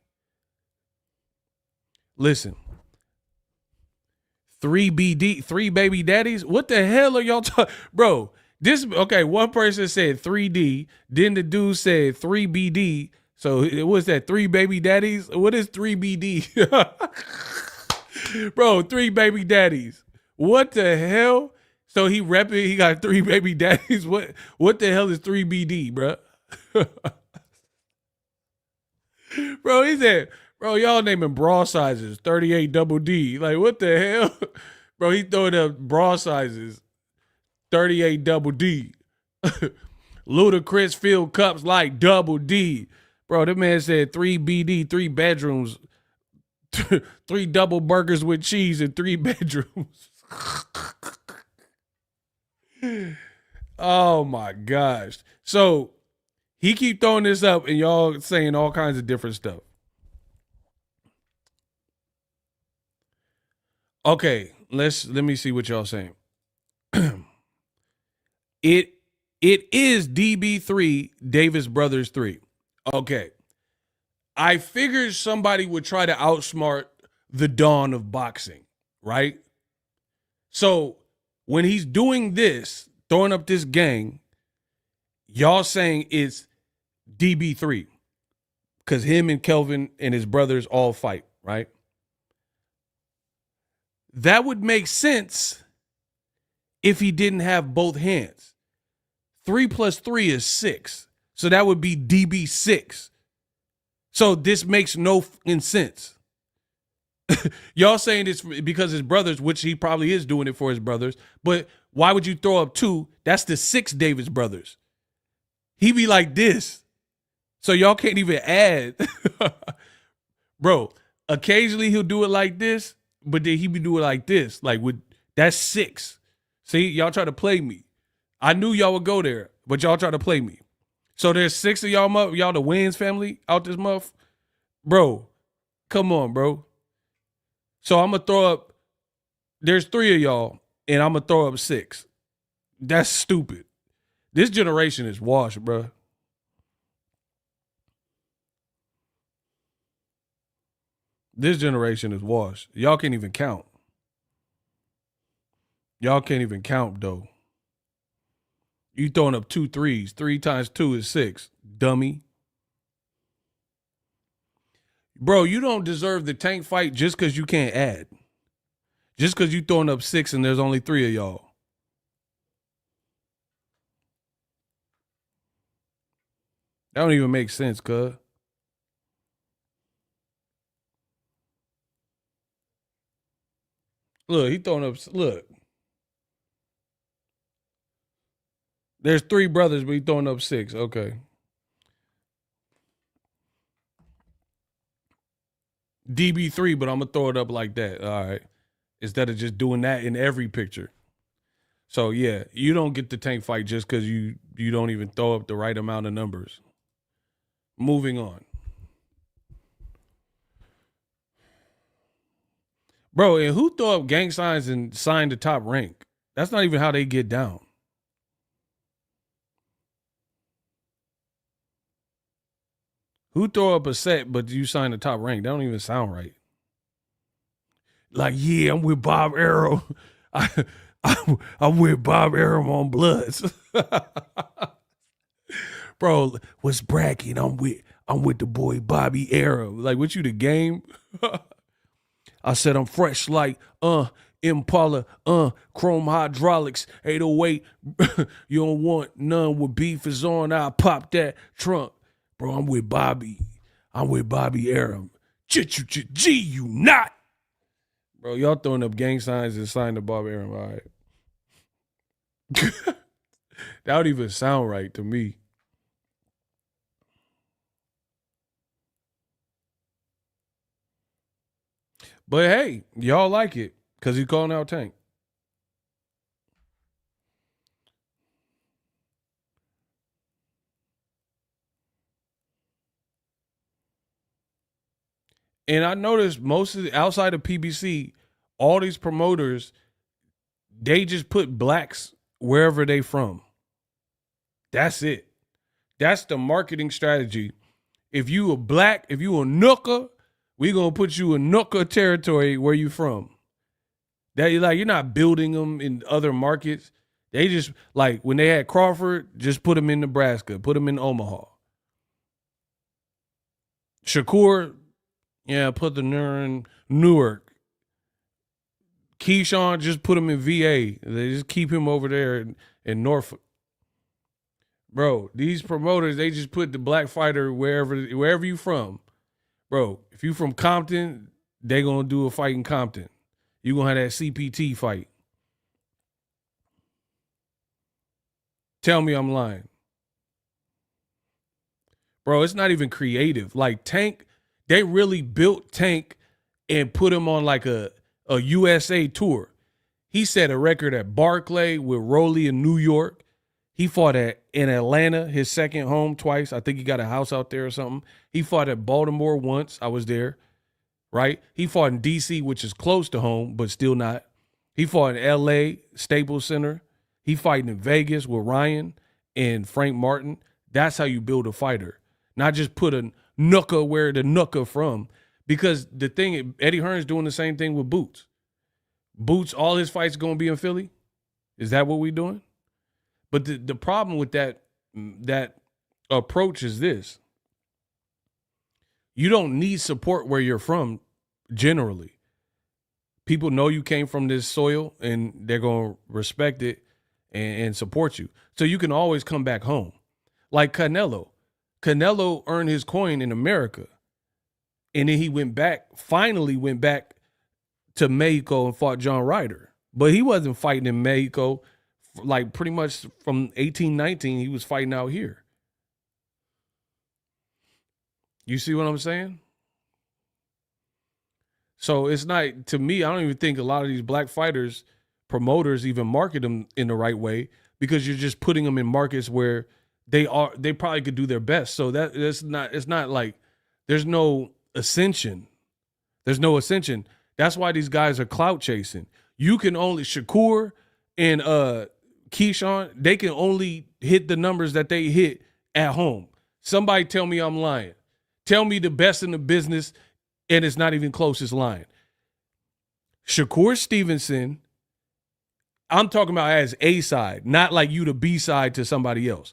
Listen. 3BD, 3 baby daddies? What the hell are y'all talking? Bro, this, okay, one person said 3D, then the dude said 3BD. So it was that 3 baby daddies? What is 3BD? Bro, 3 baby daddies. What the hell? So he repping, he got 3 baby daddies. What the hell is 3BD, bro? Bro, he said, bro, y'all naming bra sizes, 38 double D. Like, what the hell? Bro, he throwing up bra sizes, 38 double D. Ludacris filled cups like double D. Bro, that man said 3BD, 3 bedrooms, 3 double burgers with cheese in 3 bedrooms. Oh my gosh. So he keep throwing this up and y'all saying all kinds of different stuff. Okay, let me see what y'all saying. It is DB3 Davis Brothers 3. Okay. I figured somebody would try to outsmart the dawn of boxing, right? So when he's doing this, throwing up this gang, y'all saying it's DB3 because him and Kelvin and his brothers all fight, right? That would make sense if he didn't have both hands. 3 plus 3 is 6. So that would be DB6. So this makes no sense. Y'all saying this because his brothers, which he probably is doing it for his brothers, but why would you throw up 2? That's the 6 Davis brothers. He be like this. So y'all can't even add. Bro, occasionally he'll do it like this, but then he be doing it like this. Like, that's 6. See, y'all try to play me. I knew y'all would go there, but y'all try to play me. So there's 6 of y'all the Wayans family out this month. Bro, come on, bro. So I'm going to throw up, there's 3 of y'all, and I'm going to throw up 6. That's stupid. This generation is washed, bro. This generation is washed. Y'all can't even count. Y'all can't even count, though. You throwing up 2 3s. 3 times 2 is 6. Dummy. Bro, you don't deserve the tank fight just because you can't add. Just because you throwing up 6 and there's only 3 of y'all. That don't even make sense, cuz. Look, he throwing up. Look. There's 3 brothers, but he throwing up 6. Okay. DB3, but I'm going to throw it up like that. All right. Instead of just doing that in every picture. So, yeah, you don't get the tank fight just because you don't even throw up the right amount of numbers. Moving on. Bro, and who throw up gang signs and sign the top rank? That's not even how they get down. Who throw up a set but you sign the top rank? That don't even sound right. Like, yeah, I'm with Bob Arum. I'm with Bob Arum on Bloods. Bro, what's bragging? I'm with the boy Bobby Arum. Like, what you, the game? I said I'm fresh like Impala, chrome hydraulics, 808. You don't want none when beef is on. I'll pop that trunk. Bro, I'm with Bobby. I'm with Bobby Arum. G, you not. Bro, y'all throwing up gang signs and signing to Bobby Arum. All right. That would even sound right to me. But hey, y'all like it because he's calling out Tank. And I noticed most of the outside of PBC, all these promoters, they just put blacks wherever they from. That's it. That's the marketing strategy. If you a black, if you a nooker, we gonna put you in nooker territory where you from. That you're not building them in other markets. They just, like, when they had Crawford, just put him in Nebraska, put him in Omaha. Shakur, yeah, put the in Newark. Keyshawn, just put him in VA. They just keep him over there in Norfolk. Bro, these promoters, they just put the black fighter wherever you from. Bro, if you from Compton, they gonna do a fight in Compton. You gonna have that CPT fight. Tell me I'm lying. Bro, it's not even creative. Like Tank, they really built Tank and put him on like a USA tour. He set a record at Barclay with Roley in New York. He fought in Atlanta, his second home, twice. I think he got a house out there or something. He fought at Baltimore once. I was there, right? He fought in D.C., which is close to home, but still not. He fought in L.A., Staples Center. He fighting in Vegas with Ryan and Frank Martin. That's how you build a fighter. Not just put a nooker where the nooker from. Because the thing, Eddie Hearn's doing the same thing with Boots. Boots, all his fights going to be in Philly? Is that what we doing? But the problem with that approach is this. You don't need support where you're from, generally. People know you came from this soil, and they're going to respect it and support you. So you can always come back home. Like Canelo. Canelo earned his coin in America. And then he finally went back to Mexico and fought John Ryder. But he wasn't fighting in Mexico. Like pretty much from 1819, he was fighting out here. You see what I'm saying? So it's not, to me, I don't even think a lot of these black fighters, promoters even market them in the right way, because you're just putting them in markets where they probably could do their best. So it's not like there's no ascension. There's no ascension. That's why these guys are clout chasing. You can only, Shakur and Keyshawn, they can only hit the numbers that they hit at home. Somebody tell me I'm lying. Tell me the best in the business, and it's not even close, is lying. Shakur Stevenson, I'm talking about as A side, not like you the B side to somebody else.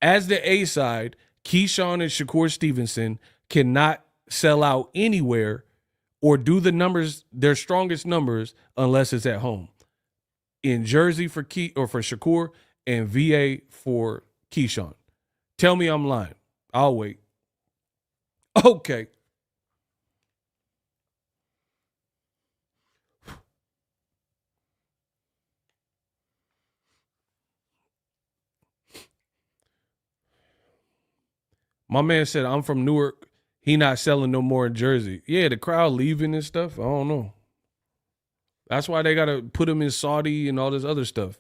As the A side, Keyshawn and Shakur Stevenson cannot sell out anywhere or do the numbers, their strongest numbers, unless it's at home. In Jersey for Shakur and VA for Keyshawn. Tell me I'm lying. I'll wait. Okay. My man said, I'm from Newark. He not selling no more in Jersey. Yeah, the crowd leaving and stuff. I don't know. That's why they got to put him in Saudi and all this other stuff.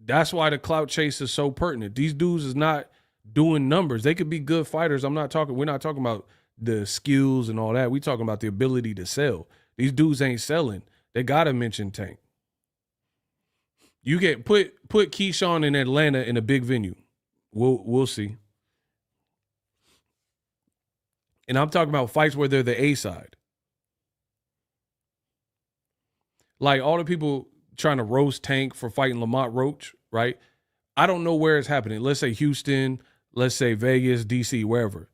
That's why the clout chase is so pertinent. These dudes is not doing numbers. They could be good fighters. We're not talking about the skills and all that. We talking about the ability to sell. These dudes ain't selling. They got to mention Tank. You get put Keyshawn in Atlanta in a big venue. We'll see. And I'm talking about fights where they're the A side. Like all the people trying to roast Tank for fighting Lamont Roach, right? I don't know where it's happening. Let's say Houston, let's say Vegas, DC, wherever.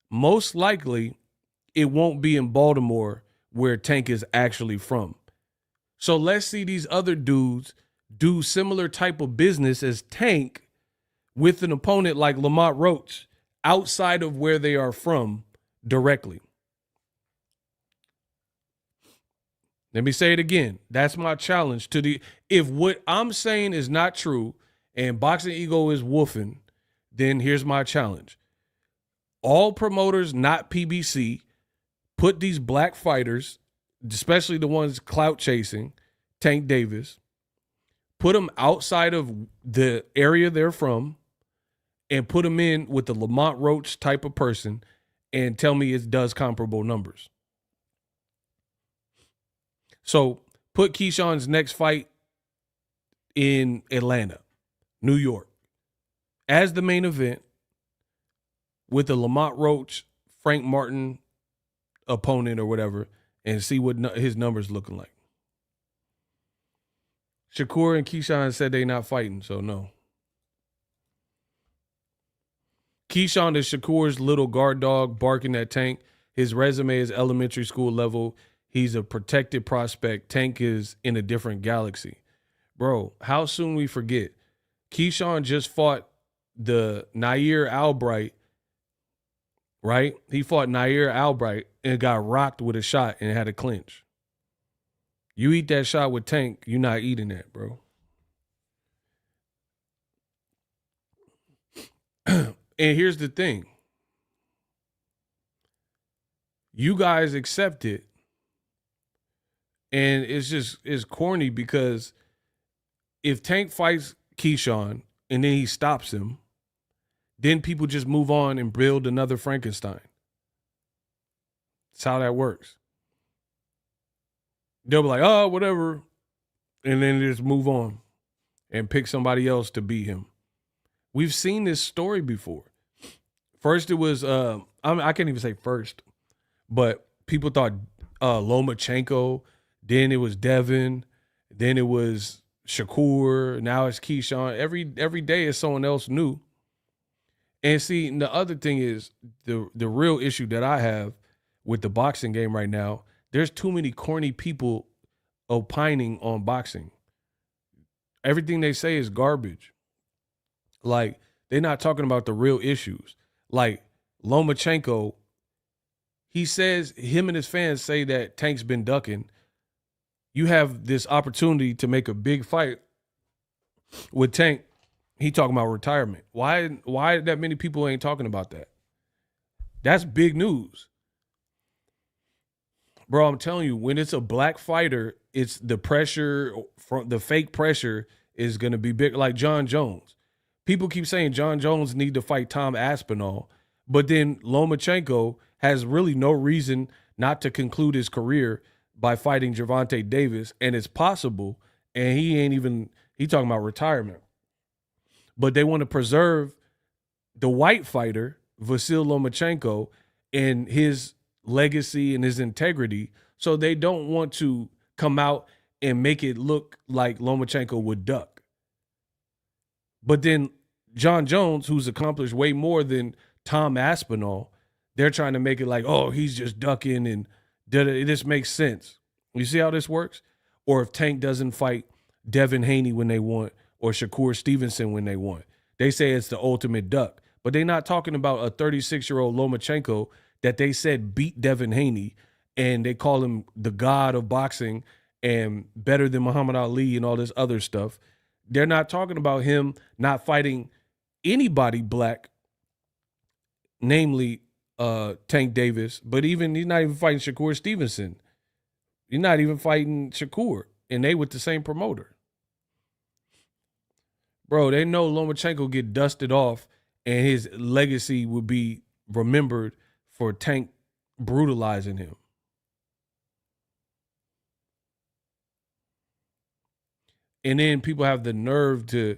Most likely, it won't be in Baltimore where Tank is actually from. So let's see these other dudes do similar type of business as Tank with an opponent like Lamont Roach outside of where they are from directly. Let me say it again. That's my challenge to if what I'm saying is not true and Boxing Ego is woofing, then here's my challenge. All promoters, not PBC, put these black fighters, especially the ones clout chasing, Tank Davis, put them outside of the area they're from and put them in with the Lamont Roach type of person and tell me it does comparable numbers. So put Keyshawn's next fight in Atlanta, New York, as the main event with the Lamont Roach, Frank Martin opponent or whatever, and see what his numbers looking like. Shakur and Keyshawn said they not fighting, so no. Keyshawn is Shakur's little guard dog barking at Tank. His resume is elementary school level. He's a protected prospect. Tank is in a different galaxy. Bro, how soon we forget? Keyshawn just fought the Nair Albright, right? He fought Nair Albright and got rocked with a shot and had a clinch. You eat that shot with Tank, you're not eating that, bro. And here's the thing. You guys accept it. And it's corny because if Tank fights Keyshawn and then he stops him, then people just move on and build another Frankenstein. That's how that works. They'll be like, oh, whatever. And then just move on and pick somebody else to beat him. We've seen this story before. First it was, I can't even say first, but people thought Lomachenko. Then it was Devin. Then it was Shakur. Now it's Keyshawn. Every day is someone else new. And see, the other thing is the real issue that I have with the boxing game right now, there's too many corny people opining on boxing. Everything they say is garbage. Like, they're not talking about the real issues. Like, Lomachenko, he says, him and his fans say that Tank's been ducking. You have this opportunity to make a big fight with Tank. He talking about retirement. Why that many people ain't talking about that? That's big news. Bro, I'm telling you, when it's a black fighter, it's the pressure, from the fake pressure is going to be big. Like John Jones. People keep saying John Jones need to fight Tom Aspinall, but then Lomachenko has really no reason not to conclude his career by fighting Gervonta Davis, and it's possible, and he talking about retirement. But they want to preserve the white fighter, Vasyl Lomachenko, and his legacy and his integrity, so they don't want to come out and make it look like Lomachenko would duck. But then John Jones, who's accomplished way more than Tom Aspinall, they're trying to make it like, oh, he's just ducking and it just makes sense. You see how this works? Or if Tank doesn't fight Devin Haney when they want, or Shakur Stevenson when they want, they say it's the ultimate duck. But they're not talking about a 36-year-old Lomachenko that they said beat Devin Haney, and they call him the god of boxing and better than Muhammad Ali and all this other stuff. They're not talking about him not fighting anybody black, namely Tank Davis, but even he's not even fighting Shakur Stevenson. He's not even fighting Shakur, and they with the same promoter. Bro, they know Lomachenko get dusted off, and his legacy would be remembered for Tank brutalizing him. And then people have the nerve to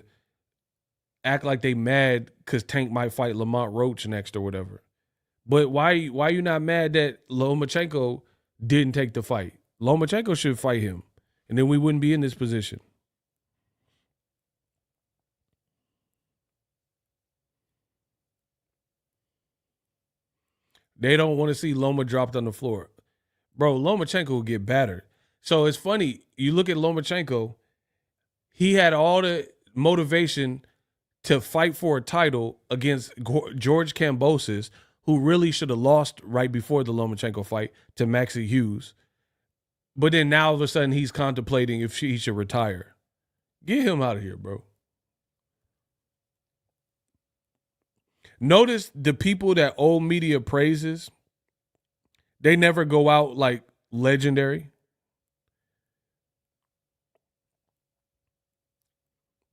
act like they mad because Tank might fight Lamont Roach next or whatever. But why you not mad that Lomachenko didn't take the fight? Lomachenko should fight him, and then we wouldn't be in this position. They don't want to see Loma dropped on the floor. Bro, Lomachenko will get battered. So it's funny. You look at Lomachenko, he had all the motivation to fight for a title against George Kambosos, who really should have lost right before the Lomachenko fight to Maxie Hughes. But then now all of a sudden he's contemplating if he should retire. Get him out of here, bro. Notice the people that old media praises, they never go out like legendary.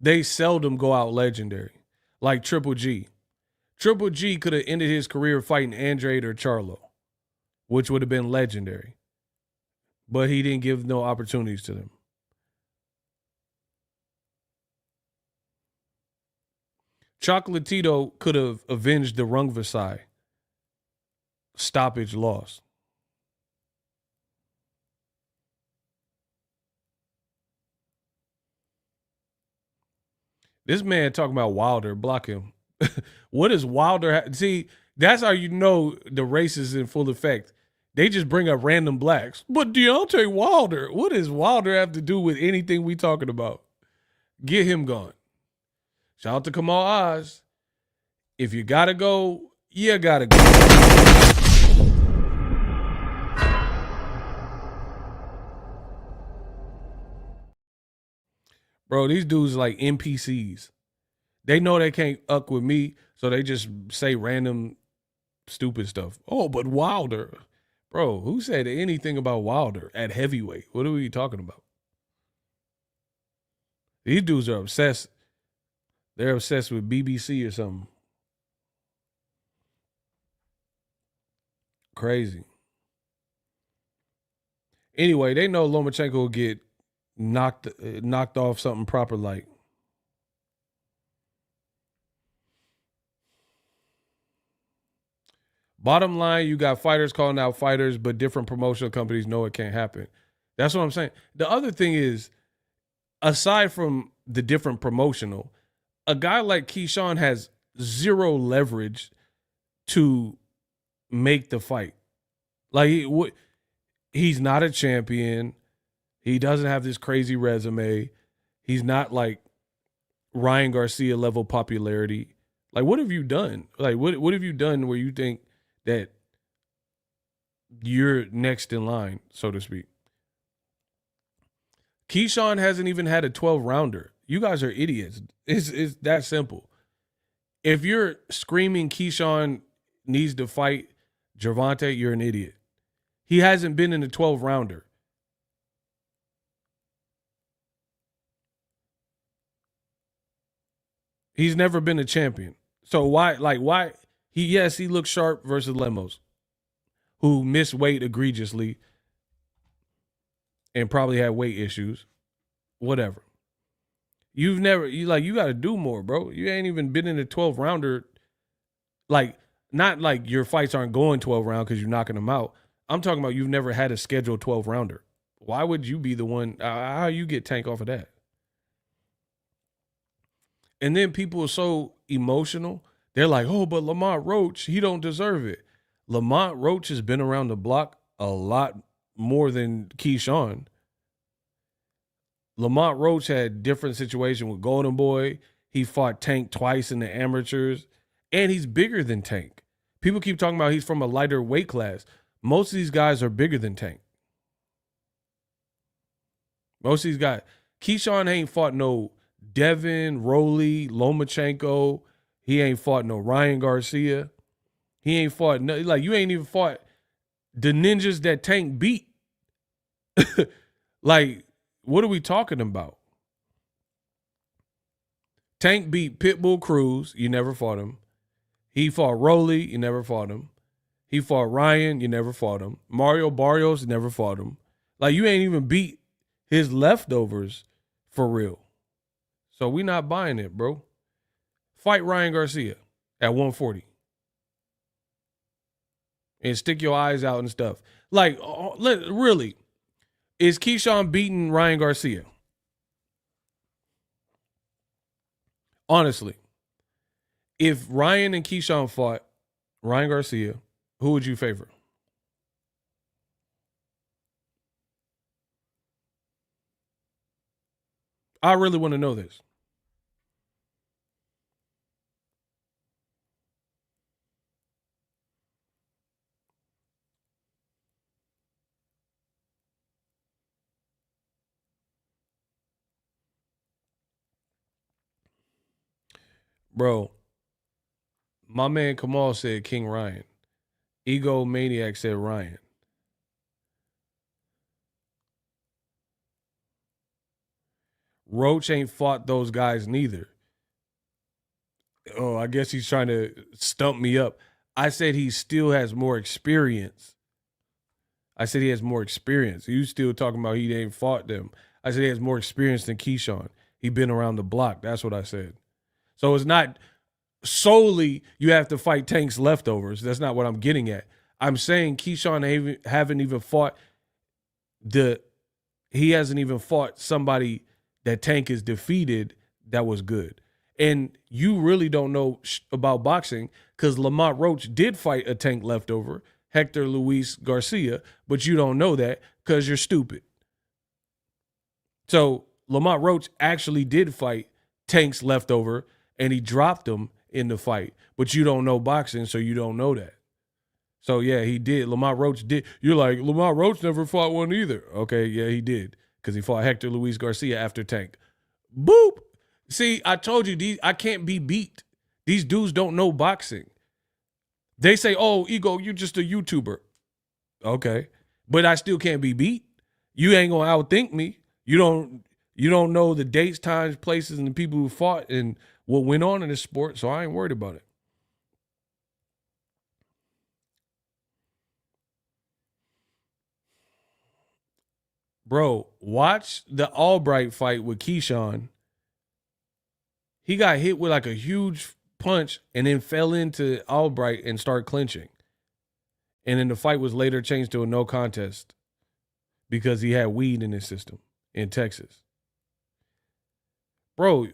They seldom go out legendary, like Triple G. Triple G could have ended his career fighting Andrade or Charlo, which would have been legendary. But he didn't give no opportunities to them. Chocolatito could have avenged the Rungvisai stoppage loss. This man talking about Wilder, block him. What is Wilder? See, that's how you know the race is in full effect. They just bring up random blacks. But Deontay Wilder, what does Wilder have to do with anything we talking about? Get him gone. Shout out to Kamal Oz. If you gotta go, you gotta go. Bro, these dudes like NPCs. They know they can't uck with me, so they just say random stupid stuff. Oh, but Wilder. Bro, who said anything about Wilder at heavyweight? What are we talking about? These dudes are obsessed. They're obsessed with BBC or something. Crazy. Anyway, they know Lomachenko will get knocked off something proper like. Bottom line, you got fighters calling out fighters, but different promotional companies know it can't happen. That's what I'm saying. The other thing is, aside from the different promotional, a guy like Keyshawn has zero leverage to make the fight. Like, he's not a champion. He doesn't have this crazy resume. He's not like Ryan Garcia level popularity. Like, what have you done? Like, what have you done where you think that you're next in line, so to speak? Keyshawn hasn't even had a 12-rounder. You guys are idiots. It's that simple. If you're screaming Keyshawn needs to fight Gervonta, you're an idiot. He hasn't been in a 12-rounder. He's never been a champion. So why he looked sharp versus Lemos, who missed weight egregiously and probably had weight issues. Whatever. You got to do more, bro. You ain't even been in a 12-rounder. Like, not like your fights aren't going 12 rounds because you're knocking them out. I'm talking about you've never had a scheduled 12-rounder. Why would you be the one? How you get Tank off of that? And then people are so emotional. They're like, oh, but Lamont Roach, he don't deserve it. Lamont Roach has been around the block a lot more than Keyshawn. Lamont Roach had different situation with Golden Boy. He fought Tank twice in the amateurs, and he's bigger than Tank. People keep talking about he's from a lighter weight class. Most of these guys are bigger than Tank. Most of these guys. Keyshawn ain't fought no Devin, Rolly, Lomachenko. He ain't fought no Ryan Garcia. He ain't fought no, like you ain't even fought the ninjas that Tank beat. Like, what are we talking about? Tank beat Pitbull Cruz. You never fought him. He fought Rolly. You never fought him. He fought Ryan. You never fought him. Mario Barrios. Never fought him. Like, you ain't even beat his leftovers for real. So we not buying it, bro. Fight Ryan Garcia at 140. And stick your eyes out and stuff. Like, really, is Keyshawn beating Ryan Garcia? Honestly, if Ryan and Keyshawn fought Ryan Garcia, who would you favor? I really want to know this. Bro, my man Kamal said King Ryan. Ego Maniac said Ryan. Roach ain't fought those guys neither. Oh, I guess he's trying to stump me up. I said he still has more experience. I said he has more experience. You still talking about he ain't fought them. I said he has more experience than Keyshawn. He been around the block. That's what I said. So it's not solely you have to fight Tank's leftovers. That's not what I'm getting at. I'm saying Keyshawn haven't even fought he hasn't even fought somebody that Tank is defeated that was good. And you really don't know about boxing because Lamont Roach did fight a Tank leftover, Hector Luis Garcia, but you don't know that because you're stupid. So Lamont Roach actually did fight Tank's leftover, and he dropped him in the fight. But you don't know boxing, so you don't know that. So, yeah, he did. Lamont Roach did. You're like, Lamont Roach never fought one either. Okay, yeah, he did because he fought Hector Luis Garcia after Tank. Boop. See, I told you, I can't be beat. These dudes don't know boxing. They say, oh, Ego, you're just a YouTuber. Okay. But I still can't be beat. You ain't going to outthink me. You don't know the dates, times, places, and the people who fought and what went on in this sport, so I ain't worried about it. Bro, watch the Albright fight with Keyshawn. He got hit with like a huge punch and then fell into Albright and started clinching. And then the fight was later changed to a no contest because he had weed in his system in Texas. Bro,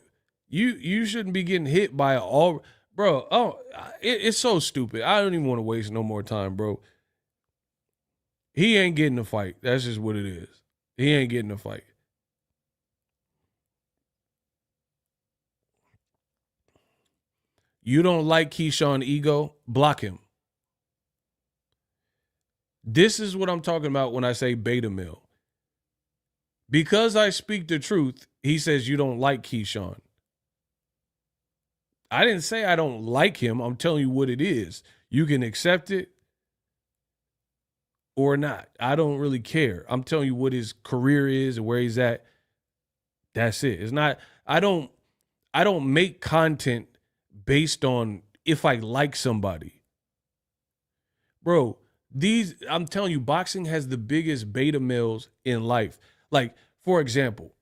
you shouldn't be getting hit by all. Bro, it's so stupid. I don't even want to waste no more time, bro. He ain't getting a fight. That's just what it is. He ain't getting a fight. You don't like Keyshawn Ego? Block him. This is what I'm talking about when I say beta male. Because I speak the truth, he says you don't like Keyshawn. I didn't say I don't like him. I'm telling you what it is. You can accept it or not. I don't really care. I'm telling you what his career is and where he's at. That's it. It's not, I don't make content based on if I like somebody. Bro, I'm telling you, boxing has the biggest beta males in life. Like, for example,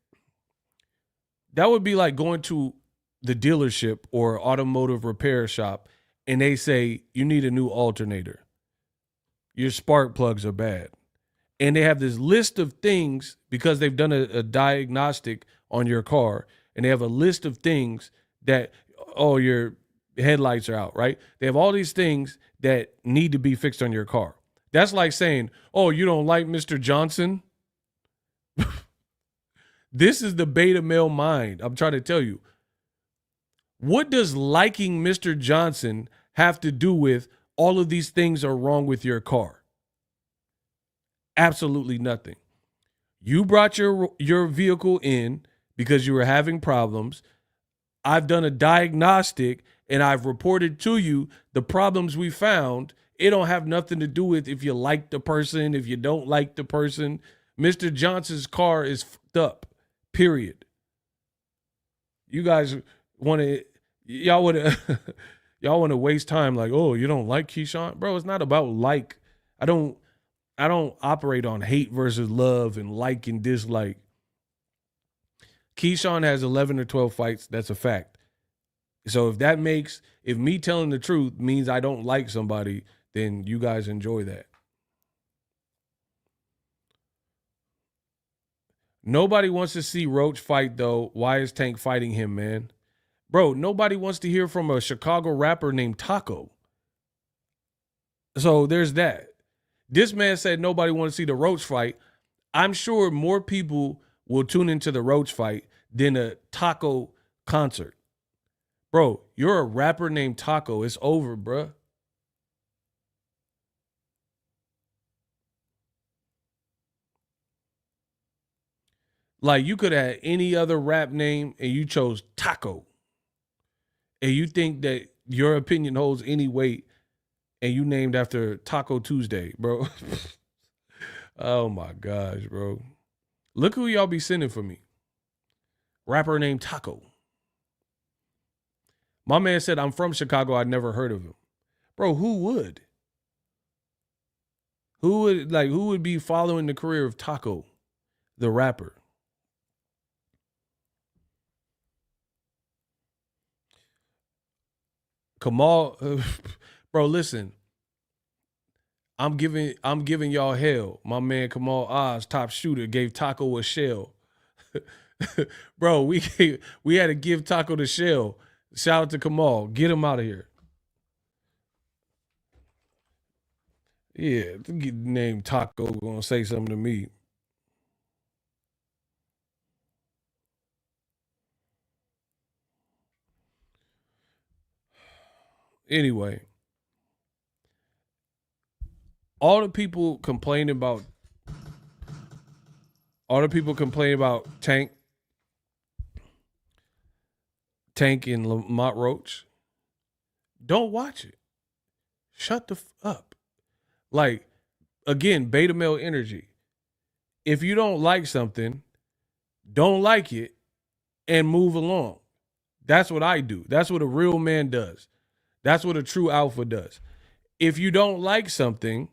that would be like going to the dealership or automotive repair shop and they say, you need a new alternator. Your spark plugs are bad. And they have this list of things because they've done a diagnostic on your car. And they have a list of things that, oh, your headlights are out, right? They have all these things that need to be fixed on your car. That's like saying, oh, you don't like Mr. Johnson? This is the beta male mind. I'm trying to tell you. What does liking Mr. Johnson have to do with all of these things are wrong with your car? Absolutely nothing. You brought your vehicle in because you were having problems. I've done a diagnostic and I've reported to you the problems we found. It don't have nothing to do with if you like the person, if you don't like the person. Mr. Johnson's car is fucked up, period. You guys want to, y'all want to waste time like, oh, you don't like Keyshawn? Bro, it's not about like. I don't operate on hate versus love and like and dislike. Keyshawn has 11 or 12 fights. That's a fact. So if me telling the truth means I don't like somebody, then you guys enjoy that. Nobody wants to see Roach fight, though. Why is Tank fighting him, man? Bro, nobody wants to hear from a Chicago rapper named Taco. So there's that. This man said nobody wants to see the Roach fight. I'm sure more people will tune into the Roach fight than a Taco concert. Bro, you're a rapper named Taco. It's over, bruh. Like, you could have any other rap name and you chose Taco. And you think that your opinion holds any weight and you named after Taco Tuesday, bro. Oh my gosh, bro. Look who y'all be sending for me. Rapper named Taco. My man said, I'm from Chicago. I'd never heard of him. Bro, who would? Who would be following the career of Taco, the rapper? Kamal, bro, listen. I'm giving y'all hell. My man Kamal Oz, top shooter, gave Taco a shell. Bro, we had to give Taco the shell. Shout out to Kamal. Get him out of here. Yeah, name Taco gonna say something to me. Anyway, all the people complaining about Tank and Lamont Roach, don't watch it. Shut the up. Like, again, beta male energy. If you don't like something, don't like it and move along. That's what I do. That's what a real man does. That's what a true alpha does. If you don't like something,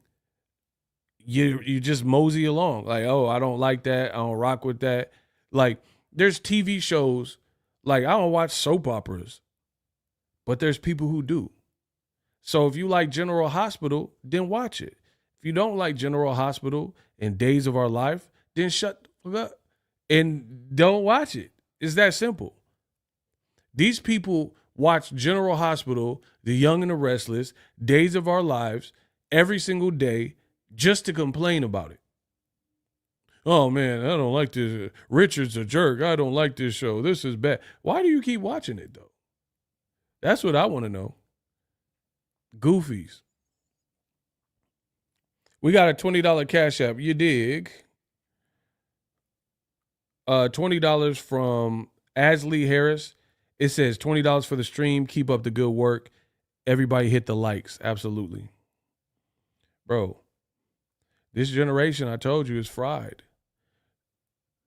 you just mosey along. Like, oh, I don't like that. I don't rock with that. Like, there's TV shows. Like, I don't watch soap operas, but there's people who do. So if you like General Hospital, then watch it. If you don't like General Hospital and Days of Our Life, then shut the fuck up and don't watch it. It's that simple. These people watch General Hospital, The Young and the Restless, Days of Our Lives every single day just to complain about it. Oh, man, I don't like this. Richard's a jerk. I don't like this show. This is bad. Why do you keep watching it, though? That's what I want to know. Goofies. We got a $20 Cash App. You dig? $20 from Asley Harris. It says $20 for the stream. Keep up the good work. Everybody hit the likes. Absolutely. Bro, this generation, I told you, is fried.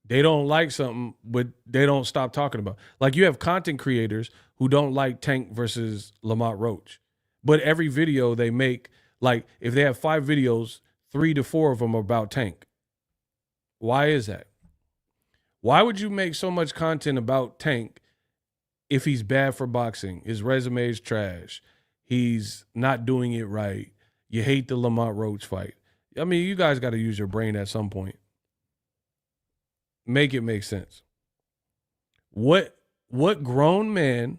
They don't like something, but they don't stop talking about it. Like, you have content creators who don't like Tank versus Lamont Roach. But every video they make, like, if they have 5 videos, 3 to 4 of them are about Tank. Why is that? Why would you make so much content about Tank if he's bad for boxing? His resume is trash. He's not doing it right. You hate the Lamont Roach fight. I mean, you guys got to use your brain at some point. Make it make sense. What grown man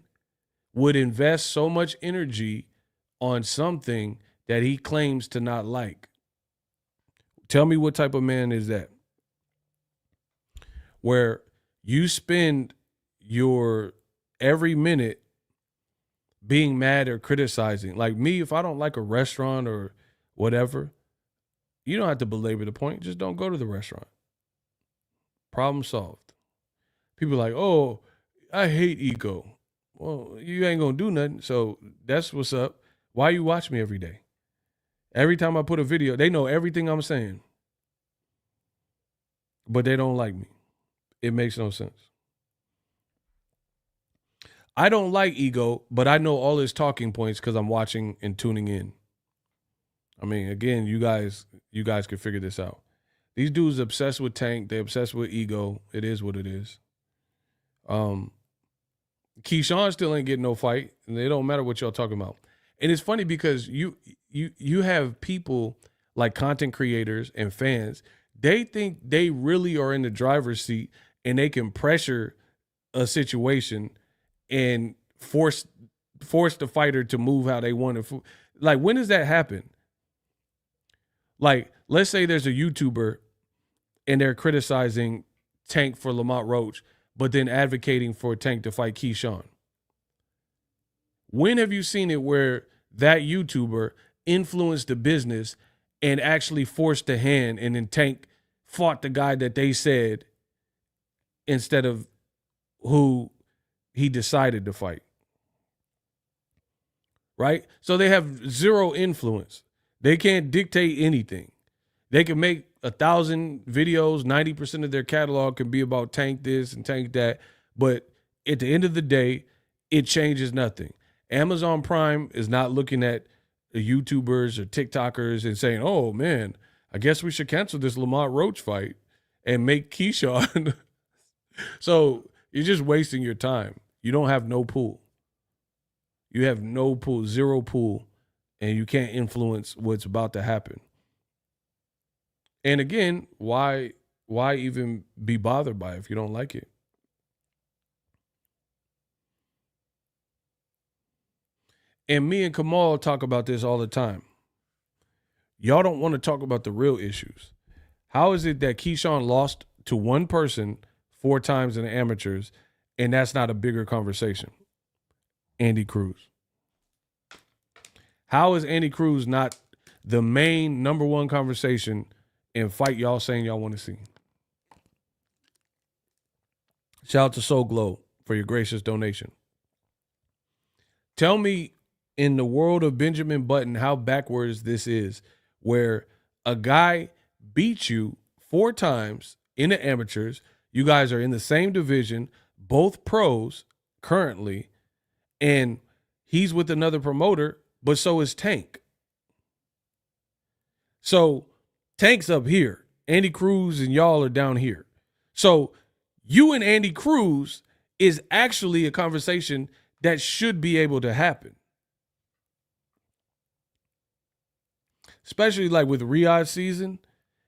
would invest so much energy on something that he claims to not like? Tell me what type of man is that? Where you spend your every minute being mad or criticizing. Like me, if I don't like a restaurant or whatever, you don't have to belabor the point. Just don't go to the restaurant. Problem solved. People are like, oh, I hate ego. Well, you ain't going to do nothing. So that's what's up. Why you watch me every day? Every time I put a video, they know everything I'm saying. But they don't like me. It makes no sense. I don't like ego, but I know all his talking points because I'm watching and tuning in. I mean, again, you guys can figure this out. These dudes obsessed with Tank. They're obsessed with ego. It is what it is. Keyshawn still ain't getting no fight, and it don't matter what y'all talking about. And it's funny because you have people like content creators and fans. They think they really are in the driver's seat and they can pressure a situation and force the fighter to move how they want to. Like, when does that happen? Like, let's say there's a YouTuber and they're criticizing Tank for Lamont Roach, but then advocating for Tank to fight Keyshawn. When have you seen it where that YouTuber influenced the business and actually forced the hand, and then Tank fought the guy that they said instead of who he decided to fight? Right? So they have zero influence. They can't dictate anything. They can make 1,000 videos, 90% of their catalog can be about Tank this and Tank that, but at the end of the day, it changes nothing. Amazon Prime is not looking at YouTubers or TikTokers and saying, oh man, I guess we should cancel this Lamont Roach fight and make Keyshawn. So you're just wasting your time. You don't have no pool. You have no pool, zero pool, and you can't influence what's about to happen. And again, why even be bothered by it if you don't like it? And me and Kamal talk about this all the time. Y'all don't want to talk about the real issues. How is it that Keyshawn lost to one person 4 times in the amateurs, and that's not a bigger conversation? Andy Cruz. How is Andy Cruz not the main number one conversation in fight y'all saying y'all want to see? Shout out to Soul Glow for your gracious donation. Tell me, in the world of Benjamin Button, how backwards this is, where a guy beat you 4 times in the amateurs. You guys are in the same division, both pros currently, and he's with another promoter, but so is Tank. So Tank's up here. Andy Cruz and y'all are down here. So you and Andy Cruz is actually a conversation that should be able to happen. Especially like with Riyadh season,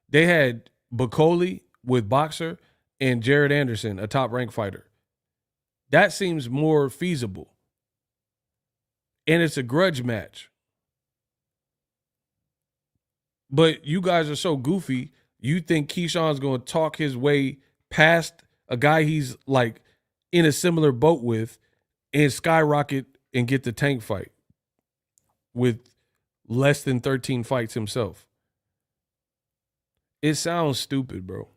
they had Bacoli with Boxer and Jared Anderson, a top-ranked fighter. That seems more feasible. And it's a grudge match. But you guys are so goofy, you think Keyshawn's going to talk his way past a guy he's like in a similar boat with and skyrocket and get the Tank fight with less than 13 fights himself. It sounds stupid, bro.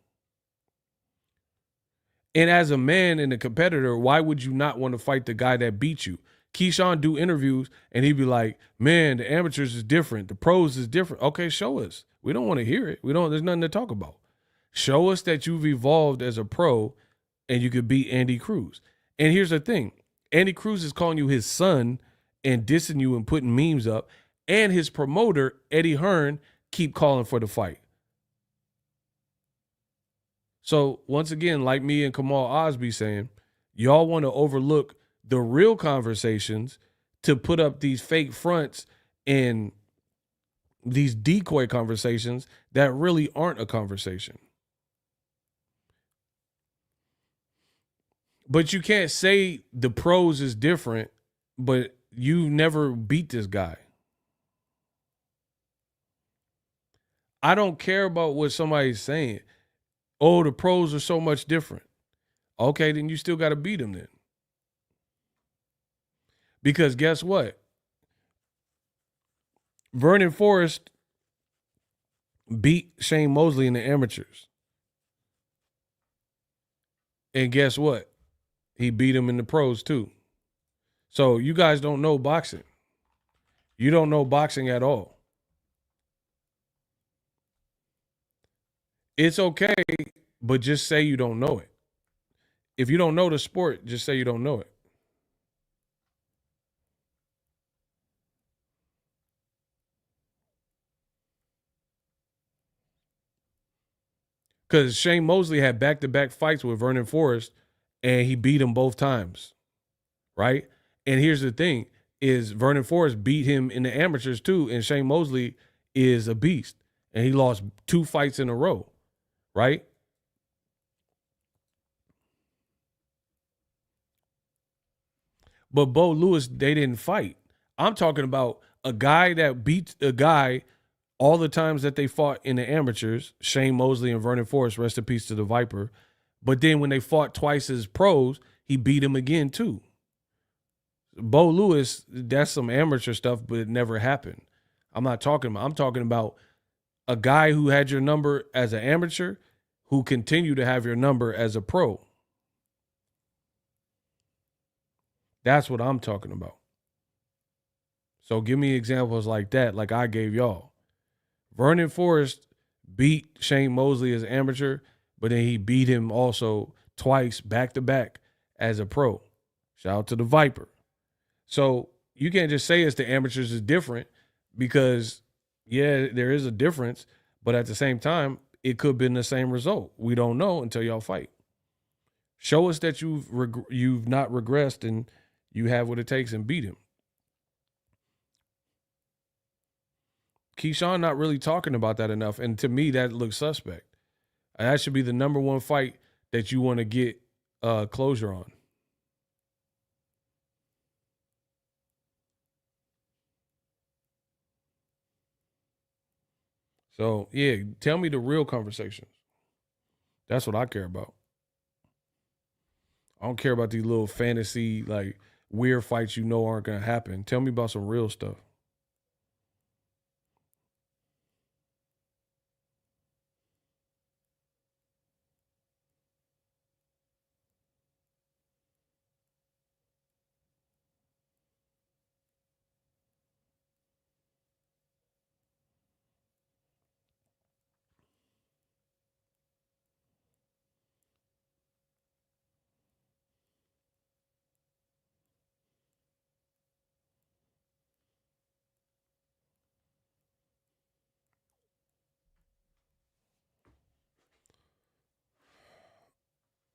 And as a man and a competitor, why would you not want to fight the guy that beat you? Keyshawn do interviews and he'd be like, man, the amateurs is different. The pros is different. Okay, show us. We don't want to hear it. There's nothing to talk about. Show us that you've evolved as a pro and you could beat Andy Cruz. And here's the thing. Andy Cruz is calling you his son and dissing you and putting memes up. And his promoter, Eddie Hearn, keep calling for the fight. So once again, like me and Kamal Osby saying, y'all want to overlook the real conversations to put up these fake fronts and these decoy conversations that really aren't a conversation. But you can't say the pros is different, but you never beat this guy. I don't care about what somebody's saying. Oh, the pros are so much different. Okay, then you still got to beat him then. Because guess what? Vernon Forrest beat Shane Mosley in the amateurs. And guess what? He beat him in the pros too. So you guys don't know boxing. You don't know boxing at all. It's okay, but just say you don't know it. If you don't know the sport, just say you don't know it. Because Shane Mosley had back-to-back fights with Vernon Forrest, and he beat him both times, right? And here's the thing, is Vernon Forrest beat him in the amateurs too, and Shane Mosley is a beast, and he lost 2 fights in a row, right? But Bo Lewis, they didn't fight. I'm talking about a guy that beats a guy all the times that they fought in the amateurs, Shane Mosley and Vernon Forrest, rest in peace to the Viper. But then when they fought twice as pros, he beat him again too. Bo Lewis, that's some amateur stuff, but it never happened. I'm talking about a guy who had your number as an amateur who continued to have your number as a pro. That's what I'm talking about. So give me examples like that, like I gave y'all. Vernon Forrest beat Shane Mosley as an amateur, but then he beat him also twice back-to-back as a pro. Shout out to the Viper. So you can't just say it's the amateurs is different because, yeah, there is a difference, but at the same time, it could have been the same result. We don't know until y'all fight. Show us that you've not regressed and you have what it takes and beat him. Keyshawn not really talking about that enough, and to me, that looks suspect. That should be the number one fight that you want to get closure on. So, yeah, tell me the real conversations. That's what I care about. I don't care about these little fantasy, like, weird fights you know aren't going to happen. Tell me about some real stuff.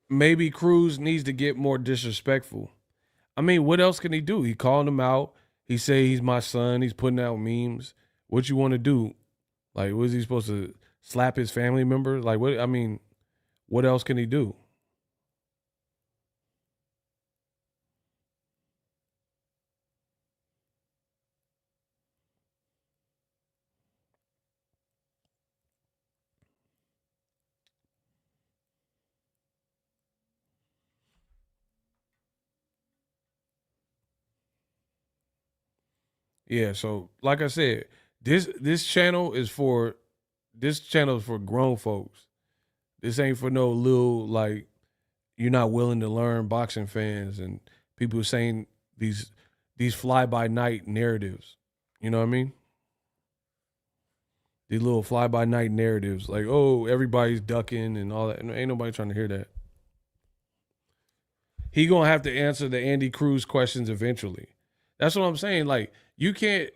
Maybe Cruz needs to get more disrespectful. I mean, what else can he do? He called him out. He said he's my son. He's putting out memes. What you want to do? Like, was he supposed to slap his family member? Like, what? I mean, what else can he do? Yeah. So, like I said, this channel is for grown folks. This ain't for no little like you're not willing to learn boxing fans and people saying these fly by night narratives. You know what I mean? These little fly by night narratives, like, oh, everybody's ducking and all that. And ain't nobody trying to hear that. He gonna have to answer the Andy Cruz questions eventually. That's what I'm saying. Like, you can't.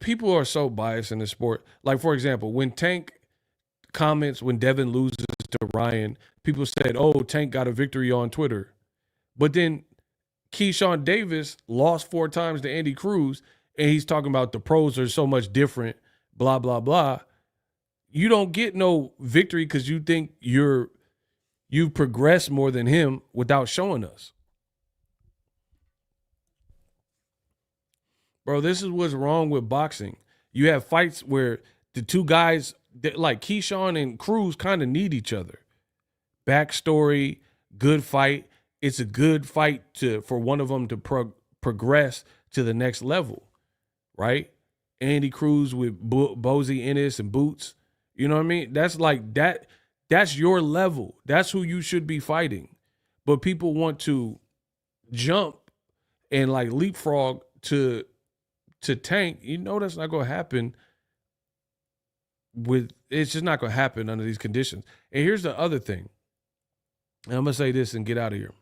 People are so biased in the sport. Like, for example, when Tank comments when Devin loses to Ryan, people said, "Oh, Tank got a victory on Twitter," but then Keyshawn Davis lost 4 times to Andy Cruz, and he's talking about the pros are so much different. Blah blah blah. You don't get no victory because you think you've progressed more than him without showing us. Bro, this is what's wrong with boxing. You have fights where the two guys, like Keyshawn and Cruz, kind of need each other. Backstory, good fight. It's a good fight for one of them to progress to the next level, right? Andy Cruz with Bozy Ennis and Boots. You know what I mean? That's like that. That's your level. That's who you should be fighting. But people want to jump and like leapfrog to Tank. You know that's not going to happen. It's just not going to happen under these conditions. And here's the other thing. And I'm going to say this and get out of here.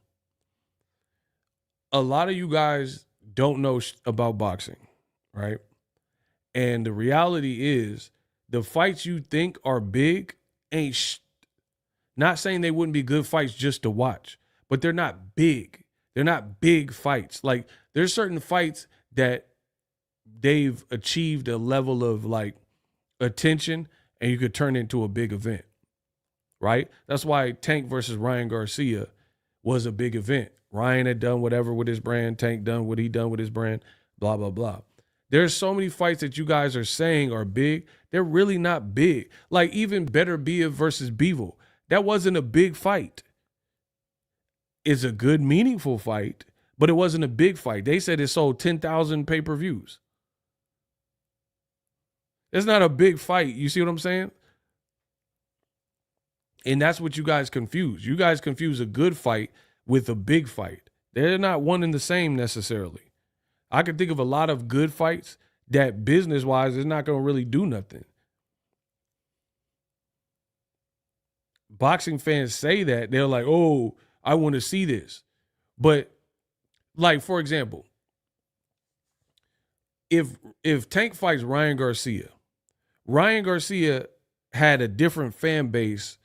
A lot of you guys don't know about boxing, right? And the reality is the fights you think are big ain't not saying they wouldn't be good fights just to watch, but they're not big. They're not big fights. Like there's certain fights that they've achieved a level of like attention and you could turn into a big event, right? That's why Tank versus Ryan Garcia was a big event. Ryan had done whatever with his brand. Tank done what he done with his brand, blah, blah, blah. There's so many fights that you guys are saying are big. They're really not big. Like even Better Bia versus Bevo. That wasn't a big fight. It's a good, meaningful fight, but it wasn't a big fight. They said it sold 10,000 pay-per-views. It's not a big fight. You see what I'm saying? And that's what you guys confuse. You guys confuse a good fight with a big fight. They're not one and the same necessarily. I can think of a lot of good fights that business-wise is not going to really do nothing. Boxing fans say that. They're like, oh, I want to see this. But, like, for example, if Tank fights Ryan Garcia had a different fan base.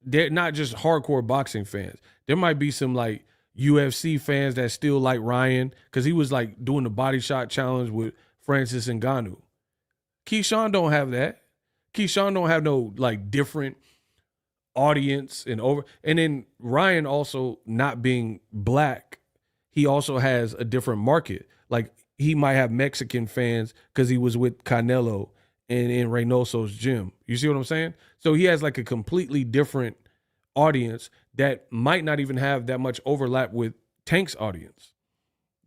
They're not just hardcore boxing fans. There might be some, like, UFC fans that still like Ryan because he was, like, doing the body shot challenge with Francis Ngannou. Keyshawn don't have that. Keyshawn don't have no, like, different audience and then Ryan also not being black, he also has a different market. Like he might have Mexican fans because he was with Canelo and in Reynoso's gym. You see what I'm saying? So he has like a completely different audience that might not even have that much overlap with Tank's audience.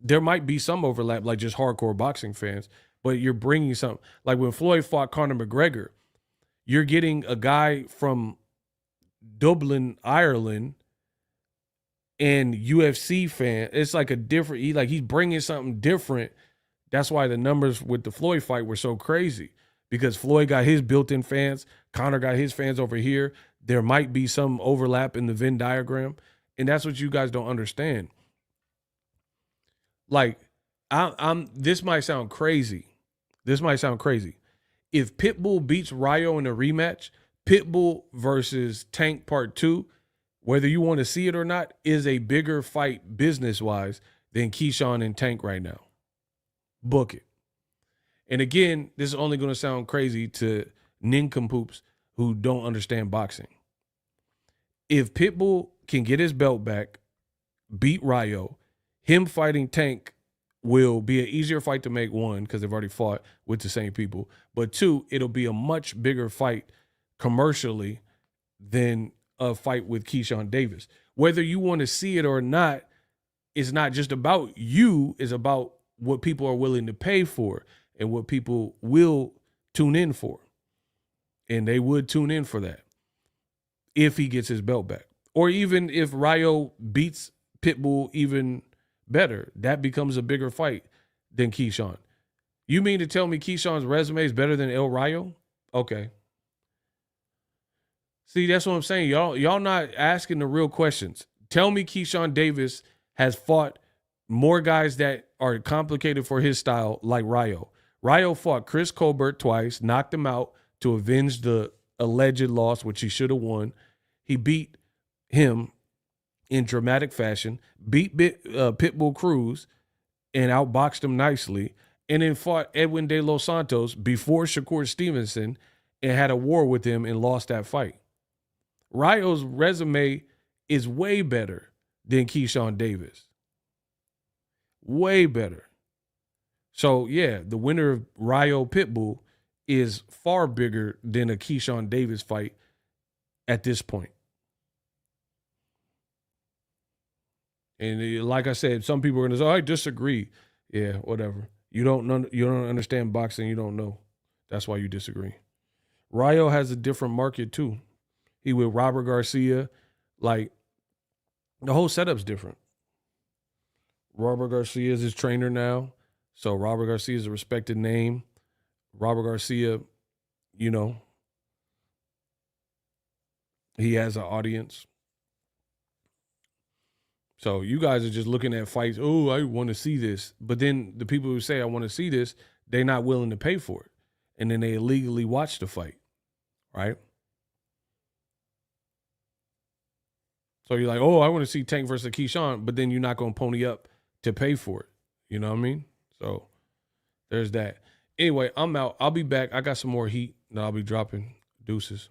There might be some overlap, like just hardcore boxing fans, but you're bringing something. Like when Floyd fought Conor McGregor, you're getting a guy from Dublin, Ireland, and UFC fan. It's like a different, he's bringing something different. That's why the numbers with the Floyd fight were so crazy, because Floyd got his built-in fans, Conor got his fans over here. There might be some overlap in the Venn diagram, and that's what you guys don't understand. Like, this might sound crazy. If Pitbull beats Rayo in a rematch, Pitbull versus Tank Part 2, whether you want to see it or not, is a bigger fight business-wise than Keyshawn and Tank right now. Book it. And again, this is only going to sound crazy to nincompoops who don't understand boxing. If Pitbull can get his belt back, beat Rayo, him fighting Tank will be an easier fight to make, one, because they've already fought with the same people, but two, it'll be a much bigger fight commercially than a fight with Keyshawn Davis. Whether you want to see it or not, it's not just about you, it's about what people are willing to pay for and what people will tune in for. And they would tune in for that if he gets his belt back. Or even if Rayo beats Pitbull even better, that becomes a bigger fight than Keyshawn. You mean to tell me Keyshawn's resume is better than El Rayo? Okay. See, that's what I'm saying. Y'all not asking the real questions. Tell me Keyshawn Davis has fought more guys that are complicated for his style like Rayo. Rayo fought Chris Colbert twice, knocked him out to avenge the alleged loss, which he should have won. He beat him in dramatic fashion, beat Pitbull Cruz, and outboxed him nicely, and then fought Edwin De Los Santos before Shakur Stevenson and had a war with him and lost that fight. Rayo's resume is way better than Keyshawn Davis. Way better. So yeah, the winner of Rayo Pitbull is far bigger than a Keyshawn Davis fight at this point. And like I said, some people are gonna say, "Oh, I disagree." Yeah, whatever. You don't understand boxing. You don't know. That's why you disagree. Rayo has a different market too. He with Robert Garcia. Like, the whole setup's different. Robert Garcia is his trainer now. So Robert Garcia is a respected name. Robert Garcia, you know, he has an audience. So you guys are just looking at fights. Oh, I want to see this. But then the people who say I want to see this, they're not willing to pay for it. And then they illegally watch the fight, right? So you're like, oh, I want to see Tank versus Keyshawn, but then you're not going to pony up to pay for it. You know what I mean? So there's that. Anyway, I'm out. I'll be back. I got some more heat that I'll be dropping. Deuces.